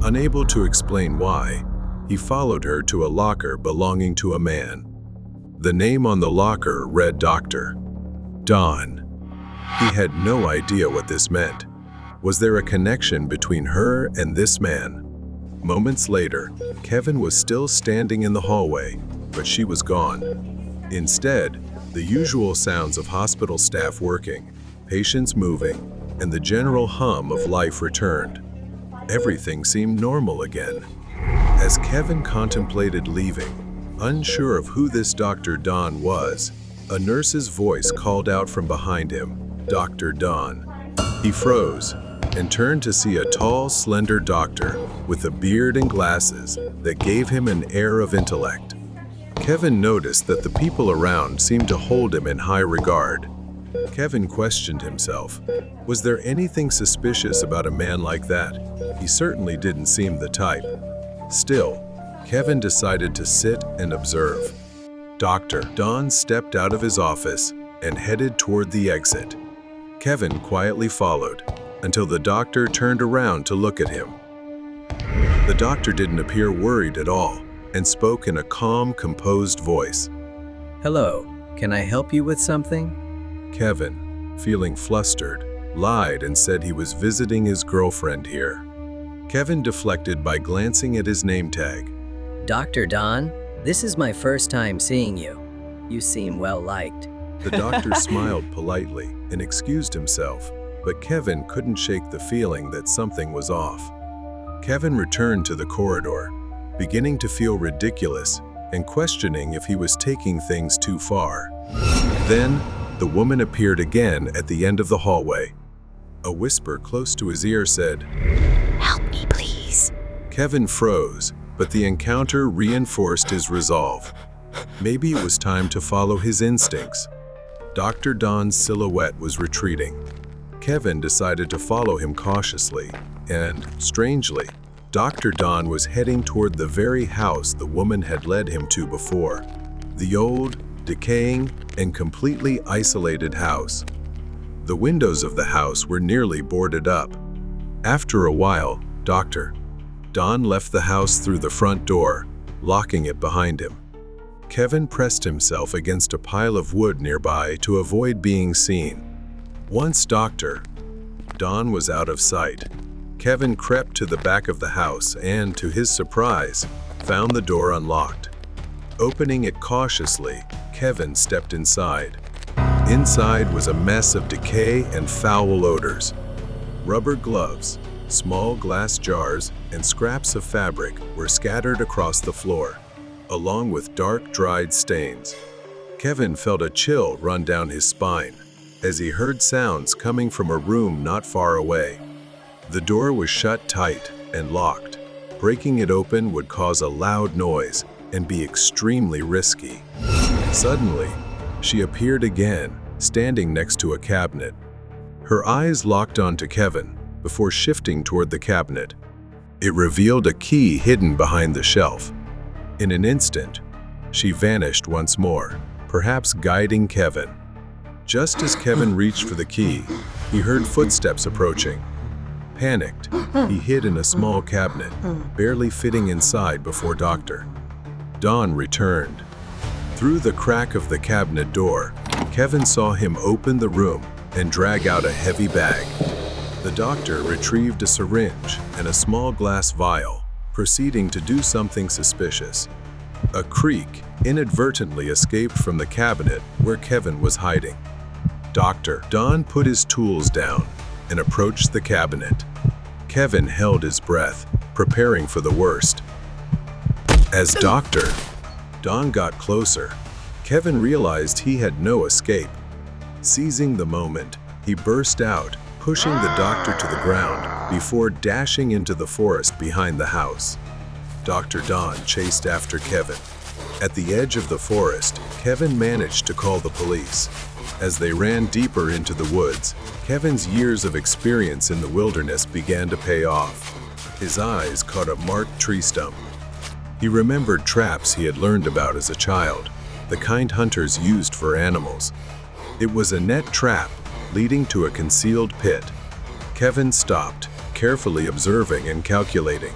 Unable to explain why, he followed her to a locker belonging to a man. The name on the locker read Dr. Don. He had no idea what this meant. Was there a connection between her and this man? Moments later, Kevin was still standing in the hallway, but she was gone. Instead, the usual sounds of hospital staff working, patients moving, and the general hum of life returned. Everything seemed normal again. As Kevin contemplated leaving, unsure of who this Dr. Don was, a nurse's voice called out from behind him, "Dr. Don." He froze and turned to see a tall, slender doctor with a beard and glasses that gave him an air of intellect. Kevin noticed that the people around seemed to hold him in high regard. Kevin questioned himself. Was there anything suspicious about a man like that? He certainly didn't seem the type. Still, Kevin decided to sit and observe. Dr. Don stepped out of his office and headed toward the exit. Kevin quietly followed until the doctor turned around to look at him. The doctor didn't appear worried at all and spoke in a calm, composed voice. Hello, can I help you with something? Kevin, feeling flustered, lied and said he was visiting his girlfriend here. Kevin deflected by glancing at his name tag. Dr. Don, this is my first time seeing you. You seem well liked. The doctor smiled politely and excused himself, but Kevin couldn't shake the feeling that something was off. Kevin returned to the corridor, beginning to feel ridiculous and questioning if he was taking things too far. Then, the woman appeared again at the end of the hallway. A whisper close to his ear said, Help me, please. Kevin froze, but the encounter reinforced his resolve. Maybe it was time to follow his instincts. Dr. Don's silhouette was retreating. Kevin decided to follow him cautiously, and, strangely, Dr. Don was heading toward the very house the woman had led him to before. The old, decaying, and completely isolated house. The windows of the house were nearly boarded up. After a while, Dr. Don left the house through the front door, locking it behind him. Kevin pressed himself against a pile of wood nearby to avoid being seen. Once Dr. Don was out of sight, Kevin crept to the back of the house and, to his surprise, found the door unlocked. Opening it cautiously, Kevin stepped inside. Inside was a mess of decay and foul odors. Rubber gloves, small glass jars, and scraps of fabric were scattered across the floor, along with dark, dried stains. Kevin felt a chill run down his spine as he heard sounds coming from a room not far away. The door was shut tight and locked. Breaking it open would cause a loud noise and be extremely risky. Suddenly, she appeared again, standing next to a cabinet. Her eyes locked onto Kevin before shifting toward the cabinet. It revealed a key hidden behind the shelf. In an instant, she vanished once more, perhaps guiding Kevin. Just as Kevin reached for the key, he heard footsteps approaching. Panicked, he hid in a small cabinet, barely fitting inside before Dr. Don returned. Through the crack of the cabinet door, Kevin saw him open the room and drag out a heavy bag. The doctor retrieved a syringe and a small glass vial, proceeding to do something suspicious. A creak inadvertently escaped from the cabinet where Kevin was hiding. Dr. Don put his tools down and approached the cabinet. Kevin held his breath, preparing for the worst. As Dr. Don got closer, Kevin realized he had no escape. Seizing the moment, he burst out, pushing the doctor to the ground before dashing into the forest behind the house. Dr. Don chased after Kevin. At the edge of the forest, Kevin managed to call the police. As they ran deeper into the woods, Kevin's years of experience in the wilderness began to pay off. His eyes caught a marked tree stump. He remembered traps he had learned about as a child, the kind hunters used for animals. It was a net trap leading to a concealed pit. Kevin stopped, carefully observing and calculating.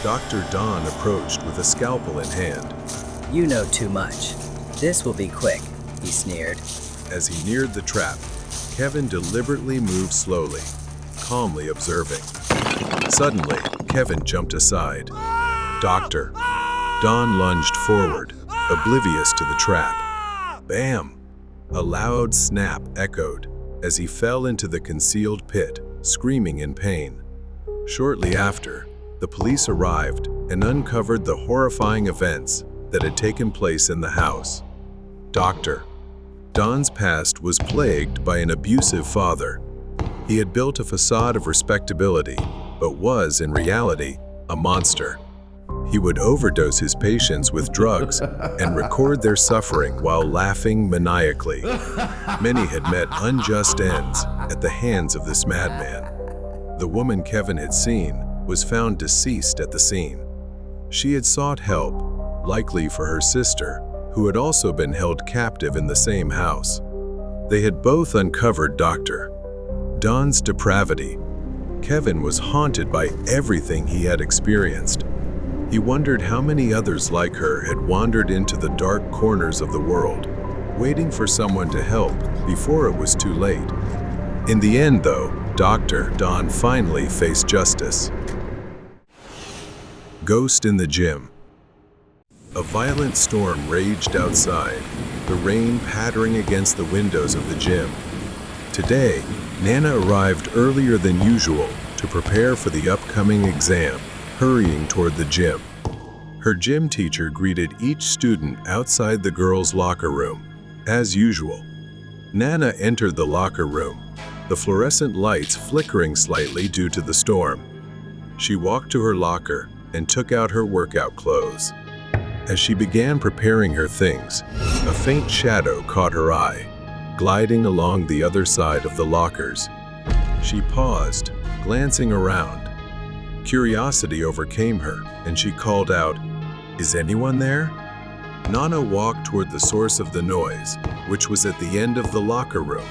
Dr. Don approached with a scalpel in hand. You know too much. This will be quick, he sneered. As he neared the trap, Kevin deliberately moved slowly, calmly observing. Suddenly, Kevin jumped aside. Dr. Don lunged forward, oblivious to the trap. Bam! A loud snap echoed, as he fell into the concealed pit, screaming in pain. Shortly after, the police arrived and uncovered the horrifying events that had taken place in the house. Doctor. Don's past was plagued by an abusive father. He had built a facade of respectability, but was, in reality, a monster. He would overdose his patients with drugs and record their suffering while laughing maniacally. Many had met unjust ends at the hands of this madman. The woman Kevin had seen was found deceased at the scene. She had sought help, likely for her sister, who had also been held captive in the same house. They had both uncovered Dr. Don's depravity. Kevin was haunted by everything he had experienced. He wondered how many others like her had wandered into the dark corners of the world, waiting for someone to help before it was too late. In the end, though, Dr. Don finally faced justice. Ghost in the gym. A violent storm raged outside, the rain pattering against the windows of the gym. Today, Nana arrived earlier than usual to prepare for the upcoming exam, hurrying toward the gym. Her gym teacher greeted each student outside the girls' locker room, as usual. Nana entered the locker room, the fluorescent lights flickering slightly due to the storm. She walked to her locker and took out her workout clothes. As she began preparing her things, a faint shadow caught her eye, gliding along the other side of the lockers. She paused, glancing around. Curiosity overcame her, and she called out, "Is anyone there?" Nana walked toward the source of the noise, which was at the end of the locker room,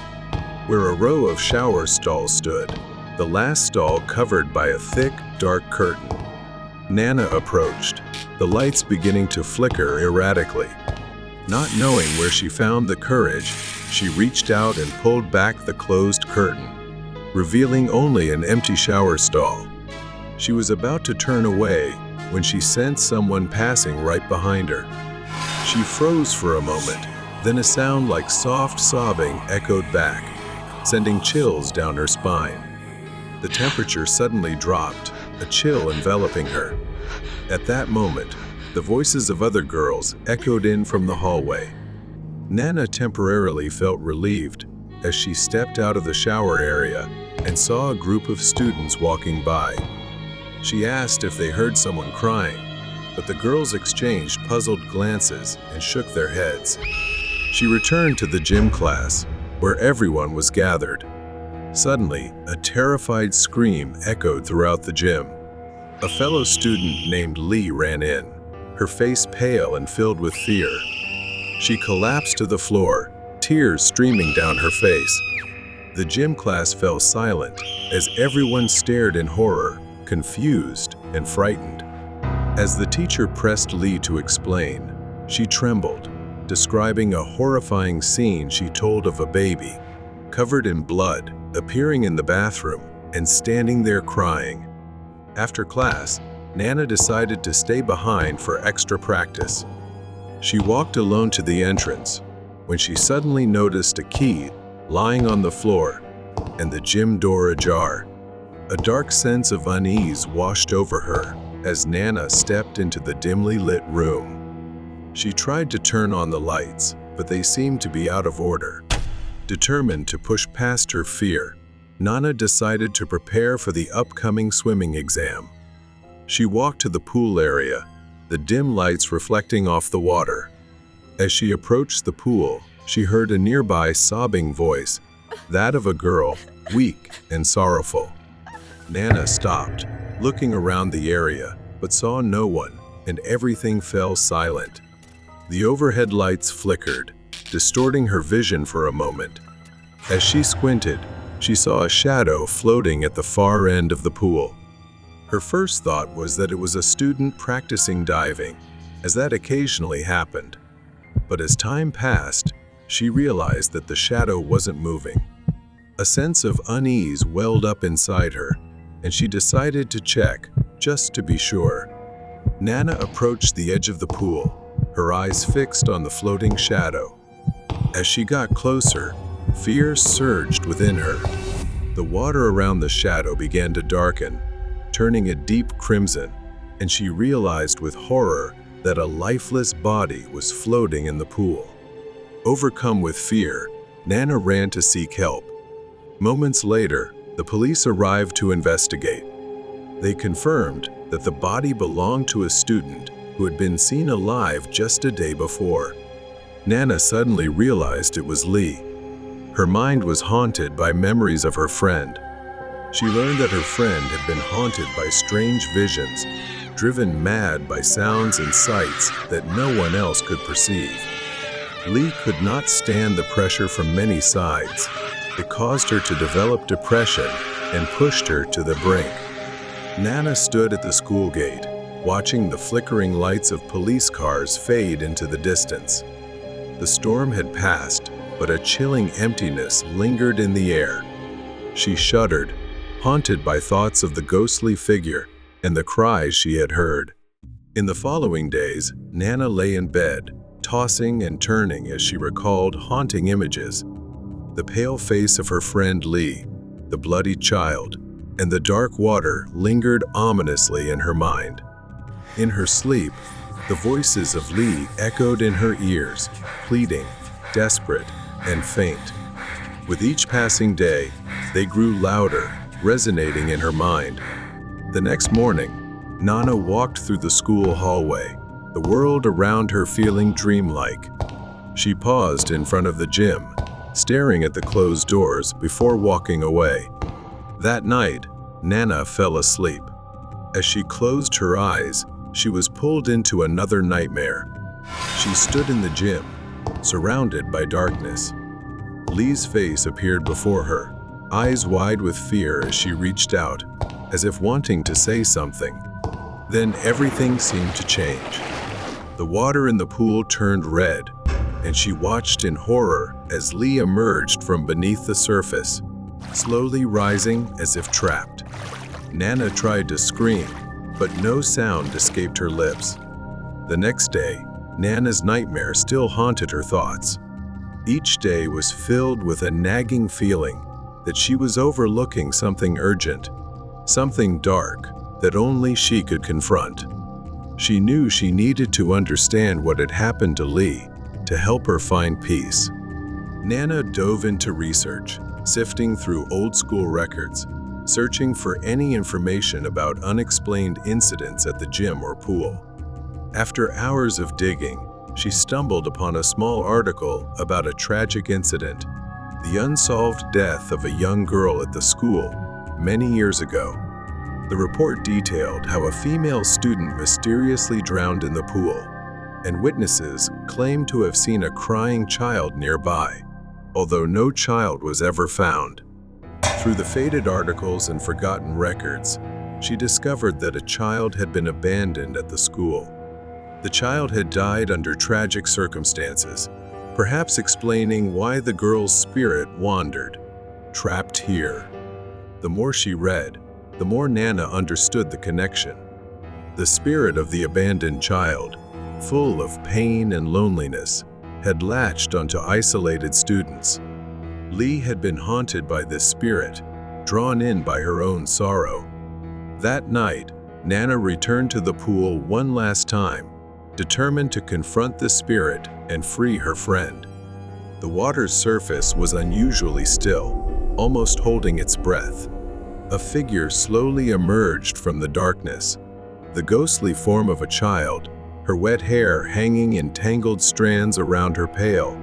where a row of shower stalls stood, the last stall covered by a thick, dark curtain. Nana approached, the lights beginning to flicker erratically. Not knowing where she found the courage, she reached out and pulled back the closed curtain, revealing only an empty shower stall. She was about to turn away when she sensed someone passing right behind her. She froze for a moment, then a sound like soft sobbing echoed back, sending chills down her spine. The temperature suddenly dropped, a chill enveloping her. At that moment, the voices of other girls echoed in from the hallway. Nana temporarily felt relieved as she stepped out of the shower area and saw a group of students walking by. She asked if they heard someone crying, but the girls exchanged puzzled glances and shook their heads. She returned to the gym class, where everyone was gathered. Suddenly, a terrified scream echoed throughout the gym. A fellow student named Lee ran in, her face pale and filled with fear. She collapsed to the floor, tears streaming down her face. The gym class fell silent as everyone stared in horror, confused and frightened. As the teacher pressed Lee to explain, she trembled, describing a horrifying scene she told of a baby, covered in blood, appearing in the bathroom and standing there crying. After class, Nana decided to stay behind for extra practice. She walked alone to the entrance when she suddenly noticed a key lying on the floor and the gym door ajar. A dark sense of unease washed over her as Nana stepped into the dimly lit room. She tried to turn on the lights, but they seemed to be out of order. Determined to push past her fear, Nana decided to prepare for the upcoming swimming exam. She walked to the pool area, the dim lights reflecting off the water. As she approached the pool, she heard a nearby sobbing voice, that of a girl, weak and sorrowful. Nana stopped, looking around the area, but saw no one, and everything fell silent. The overhead lights flickered, distorting her vision for a moment. As she squinted, she saw a shadow floating at the far end of the pool. Her first thought was that it was a student practicing diving, as that occasionally happened. But as time passed, she realized that the shadow wasn't moving. A sense of unease welled up inside her, and she decided to check, just to be sure. Nana approached the edge of the pool, her eyes fixed on the floating shadow. As she got closer, Fear surged within her. The water around the shadow began to darken, turning a deep crimson, and she realized with horror that a lifeless body was floating in the pool. Overcome with fear, Nana ran to seek help. Moments later, the police arrived to investigate. They confirmed that the body belonged to a student who had been seen alive just a day before. Nana suddenly realized it was Lee. Her mind was haunted by memories of her friend. She learned that her friend had been haunted by strange visions, driven mad by sounds and sights that no one else could perceive. Lee could not stand the pressure from many sides. It caused her to develop depression and pushed her to the brink. Nana stood at the school gate, watching the flickering lights of police cars fade into the distance. The storm had passed, but a chilling emptiness lingered in the air. She shuddered, haunted by thoughts of the ghostly figure and the cries she had heard. In the following days, Nana lay in bed, tossing and turning as she recalled haunting images. The pale face of her friend Lee, the bloodied child, and the dark water lingered ominously in her mind. In her sleep, the voices of Lee echoed in her ears, pleading, desperate, and faint. With each passing day, they grew louder, resonating in her mind. The next morning, Nana walked through the school hallway, the world around her feeling dreamlike. She paused in front of the gym, staring at the closed doors before walking away. That night, Nana fell asleep. As she closed her eyes, she was pulled into another nightmare. She stood in the gym, surrounded by darkness. Lee's face appeared before her, eyes wide with fear as she reached out, as if wanting to say something. Then everything seemed to change. The water in the pool turned red, and she watched in horror as Lee emerged from beneath the surface, slowly rising as if trapped. Nana tried to scream, but no sound escaped her lips. The next day, Nana's nightmare still haunted her thoughts. Each day was filled with a nagging feeling that she was overlooking something urgent, something dark that only she could confront. She knew she needed to understand what had happened to Lee to help her find peace. Nana dove into research, sifting through old-school records, searching for any information about unexplained incidents at the gym or pool. After hours of digging, she stumbled upon a small article about a tragic incident, the unsolved death of a young girl at the school many years ago. The report detailed how a female student mysteriously drowned in the pool, and witnesses claimed to have seen a crying child nearby, although no child was ever found. Through the faded articles and forgotten records, she discovered that a child had been abandoned at the school. The child had died under tragic circumstances, perhaps explaining why the girl's spirit wandered, trapped here. The more she read, the more Nana understood the connection. The spirit of the abandoned child, full of pain and loneliness, had latched onto isolated students. Lee had been haunted by this spirit, drawn in by her own sorrow. That night, Nana returned to the pool one last time, determined to confront the spirit and free her friend. The water's surface was unusually still, almost holding its breath. A figure slowly emerged from the darkness, the ghostly form of a child, her wet hair hanging in tangled strands around her pale,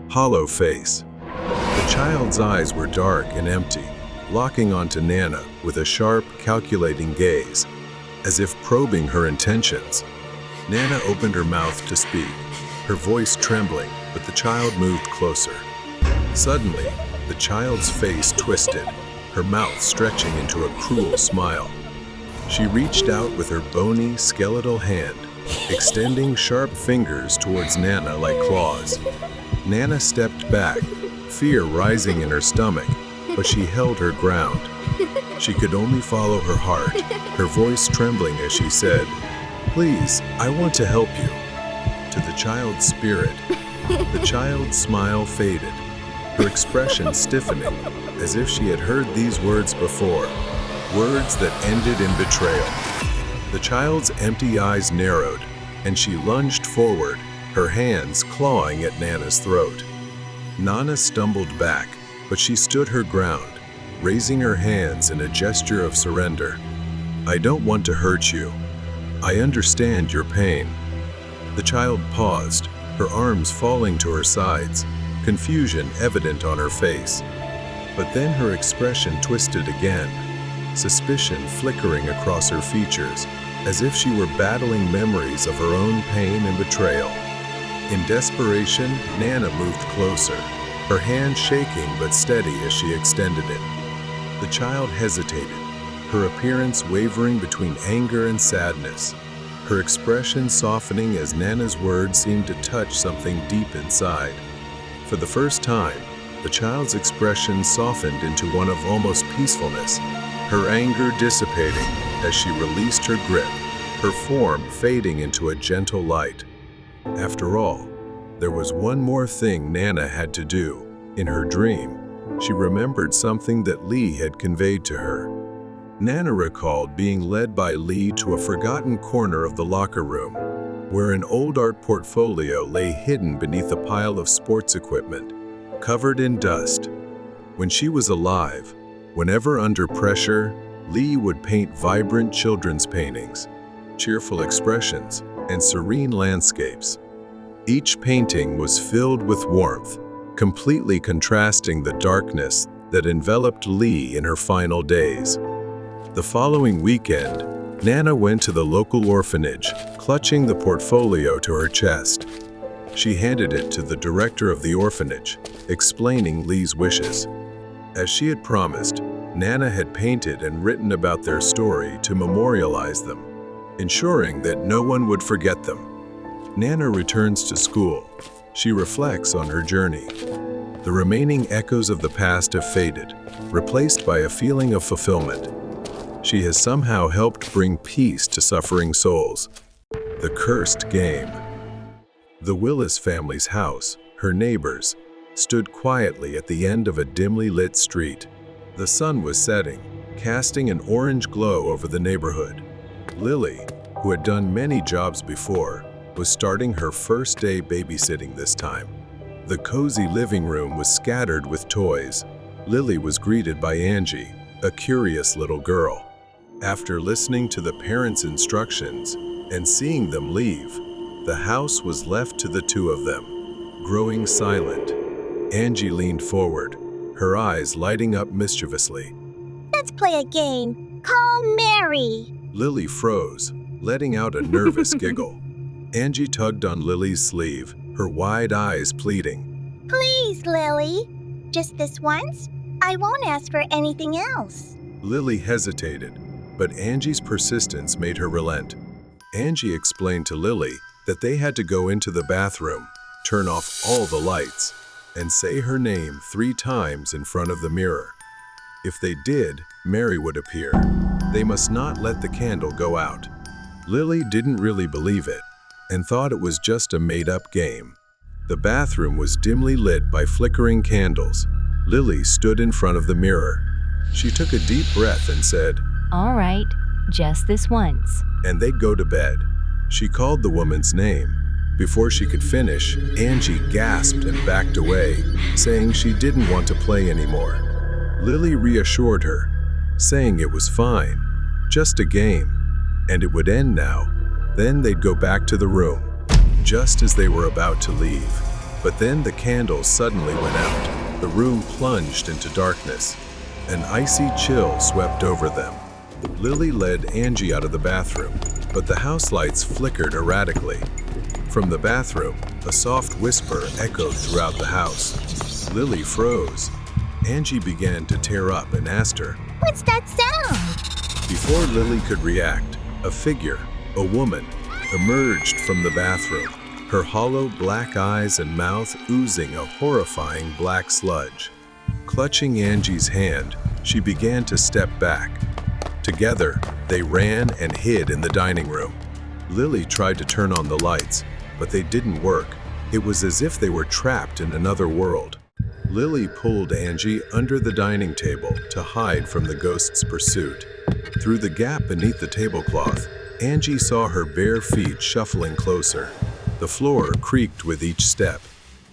hollow face. The child's eyes were dark and empty, locking onto Nana with a sharp, calculating gaze, as if probing her intentions. Nana opened her mouth to speak, her voice trembling, but the child moved closer. Suddenly, the child's face twisted, her mouth stretching into a cruel smile. She reached out with her bony, skeletal hand, extending sharp fingers towards Nana like claws. Nana stepped back, fear rising in her stomach, but she held her ground. She could only follow her heart, her voice trembling as she said, "Please, I want to help you." To the child's spirit, the child's smile faded. her expression stiffening, as if she had heard these words before, words that ended in betrayal. The child's empty eyes narrowed, and she lunged forward, her hands clawing at Nana's throat. Nana stumbled back, but she stood her ground, raising her hands in a gesture of surrender. "I don't want to hurt you. I understand your pain." The child paused, her arms falling to her sides, confusion evident on her face. But then her expression twisted again, suspicion flickering across her features, as if she were battling memories of her own pain and betrayal. In desperation, Nana moved closer, her hand shaking but steady as she extended it. The child hesitated, her appearance wavering between anger and sadness, her expression softening as Nana's words seemed to touch something deep inside. For the first time, the child's expression softened into one of almost peacefulness, her anger dissipating as she released her grip, her form fading into a gentle light. After all, there was one more thing Nana had to do. In her dream, she remembered something that Lee had conveyed to her. Nana recalled being led by Lee to a forgotten corner of the locker room, where an old art portfolio lay hidden beneath a pile of sports equipment, covered in dust. When she was alive, whenever under pressure, Lee would paint vibrant children's paintings, cheerful expressions, and serene landscapes. Each painting was filled with warmth, completely contrasting the darkness that enveloped Lee in her final days. The following weekend, Nana went to the local orphanage, clutching the portfolio to her chest. She handed it to the director of the orphanage, explaining Lee's wishes. As she had promised, Nana had painted and written about their story to memorialize them, ensuring that no one would forget them. Nana returns to school. She reflects on her journey. The remaining echoes of the past have faded, replaced by a feeling of fulfillment. She has somehow helped bring peace to suffering souls. The Cursed Game. The Willis family's house, her neighbors, stood quietly at the end of a dimly lit street. The sun was setting, casting an orange glow over the neighborhood. Lily, who had done many jobs before, was starting her first day babysitting this time. The cozy living room was scattered with toys. Lily was greeted by Angie, a curious little girl. After listening to the parents' instructions and seeing them leave, the house was left to the two of them, growing silent. Angie leaned forward, her eyes lighting up mischievously. "Let's play a game. Call Mary." Lily froze, letting out a nervous giggle. Angie tugged on Lily's sleeve, her wide eyes pleading. "Please, Lily. Just this once. I won't ask for anything else." Lily hesitated, but Angie's persistence made her relent. Angie explained to Lily that they had to go into the bathroom, turn off all the lights, and say her name 3 times in front of the mirror. If they did, Mary would appear. They must not let the candle go out. Lily didn't really believe it, and thought it was just a made-up game. The bathroom was dimly lit by flickering candles. Lily stood in front of the mirror. She took a deep breath and said, All right, just this once. and they'd go to bed. She called the woman's name. Before she could finish, Angie gasped and backed away, saying she didn't want to play anymore. Lily reassured her, saying it was fine, just a game, and it would end now. Then they'd go back to the room, just as they were about to leave. But then the candles suddenly went out. The room plunged into darkness. An icy chill swept over them. Lily led Angie out of the bathroom, but the house lights flickered erratically. From the bathroom, a soft whisper echoed throughout the house. Lily froze. Angie began to tear up and asked her. "What's that sound?" Before Lily could react, a figure, a woman, emerged from the bathroom, her hollow black eyes and mouth oozing a horrifying black sludge. Clutching Angie's hand, she began to step back. Together, they ran and hid in the dining room. Lily tried to turn on the lights, but they didn't work. It was as if they were trapped in another world. Lily pulled Angie under the dining table to hide from the ghost's pursuit. Through the gap beneath the tablecloth, Angie saw her bare feet shuffling closer. The floor creaked with each step.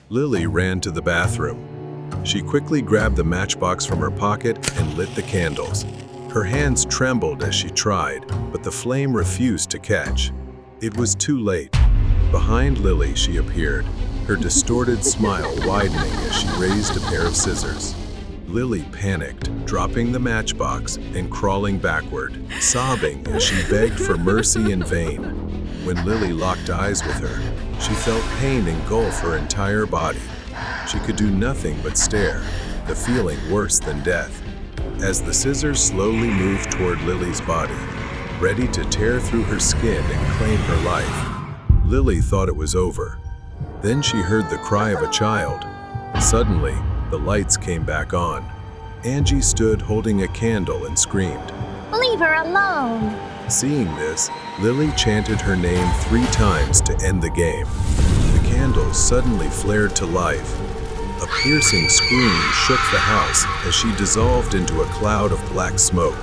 Lily ran to the bathroom. She quickly grabbed the matchbox from her pocket and lit the candles. Her hands trembled as she tried, but the flame refused to catch. It was too late. Behind Lily, she appeared, her distorted smile widening as she raised a pair of scissors. Lily panicked, dropping the matchbox and crawling backward, sobbing as she begged for mercy in vain. When Lily locked eyes with her, she felt pain engulf her entire body. She could do nothing but stare, the feeling worse than death. As the scissors slowly moved toward Lily's body, ready to tear through her skin and claim her life, Lily thought it was over. Then she heard the cry of a child. Suddenly, the lights came back on. Angie stood holding a candle and screamed. Leave her alone. Seeing this, Lily chanted her name 3 times to end the game. The candles suddenly flared to life. A piercing scream shook the house as she dissolved into a cloud of black smoke.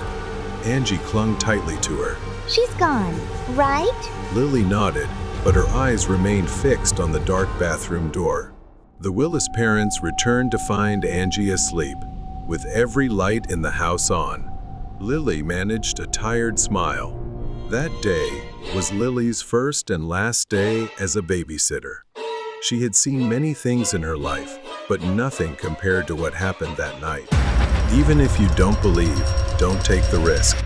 Angie clung tightly to her. She's gone, right? Lily nodded, but her eyes remained fixed on the dark bathroom door. The Willis parents returned to find Angie asleep, with every light in the house on. Lily managed a tired smile. That day was Lily's first and last day as a babysitter. She had seen many things in her life, but nothing compared to what happened that night. Even if you don't believe, don't take the risk.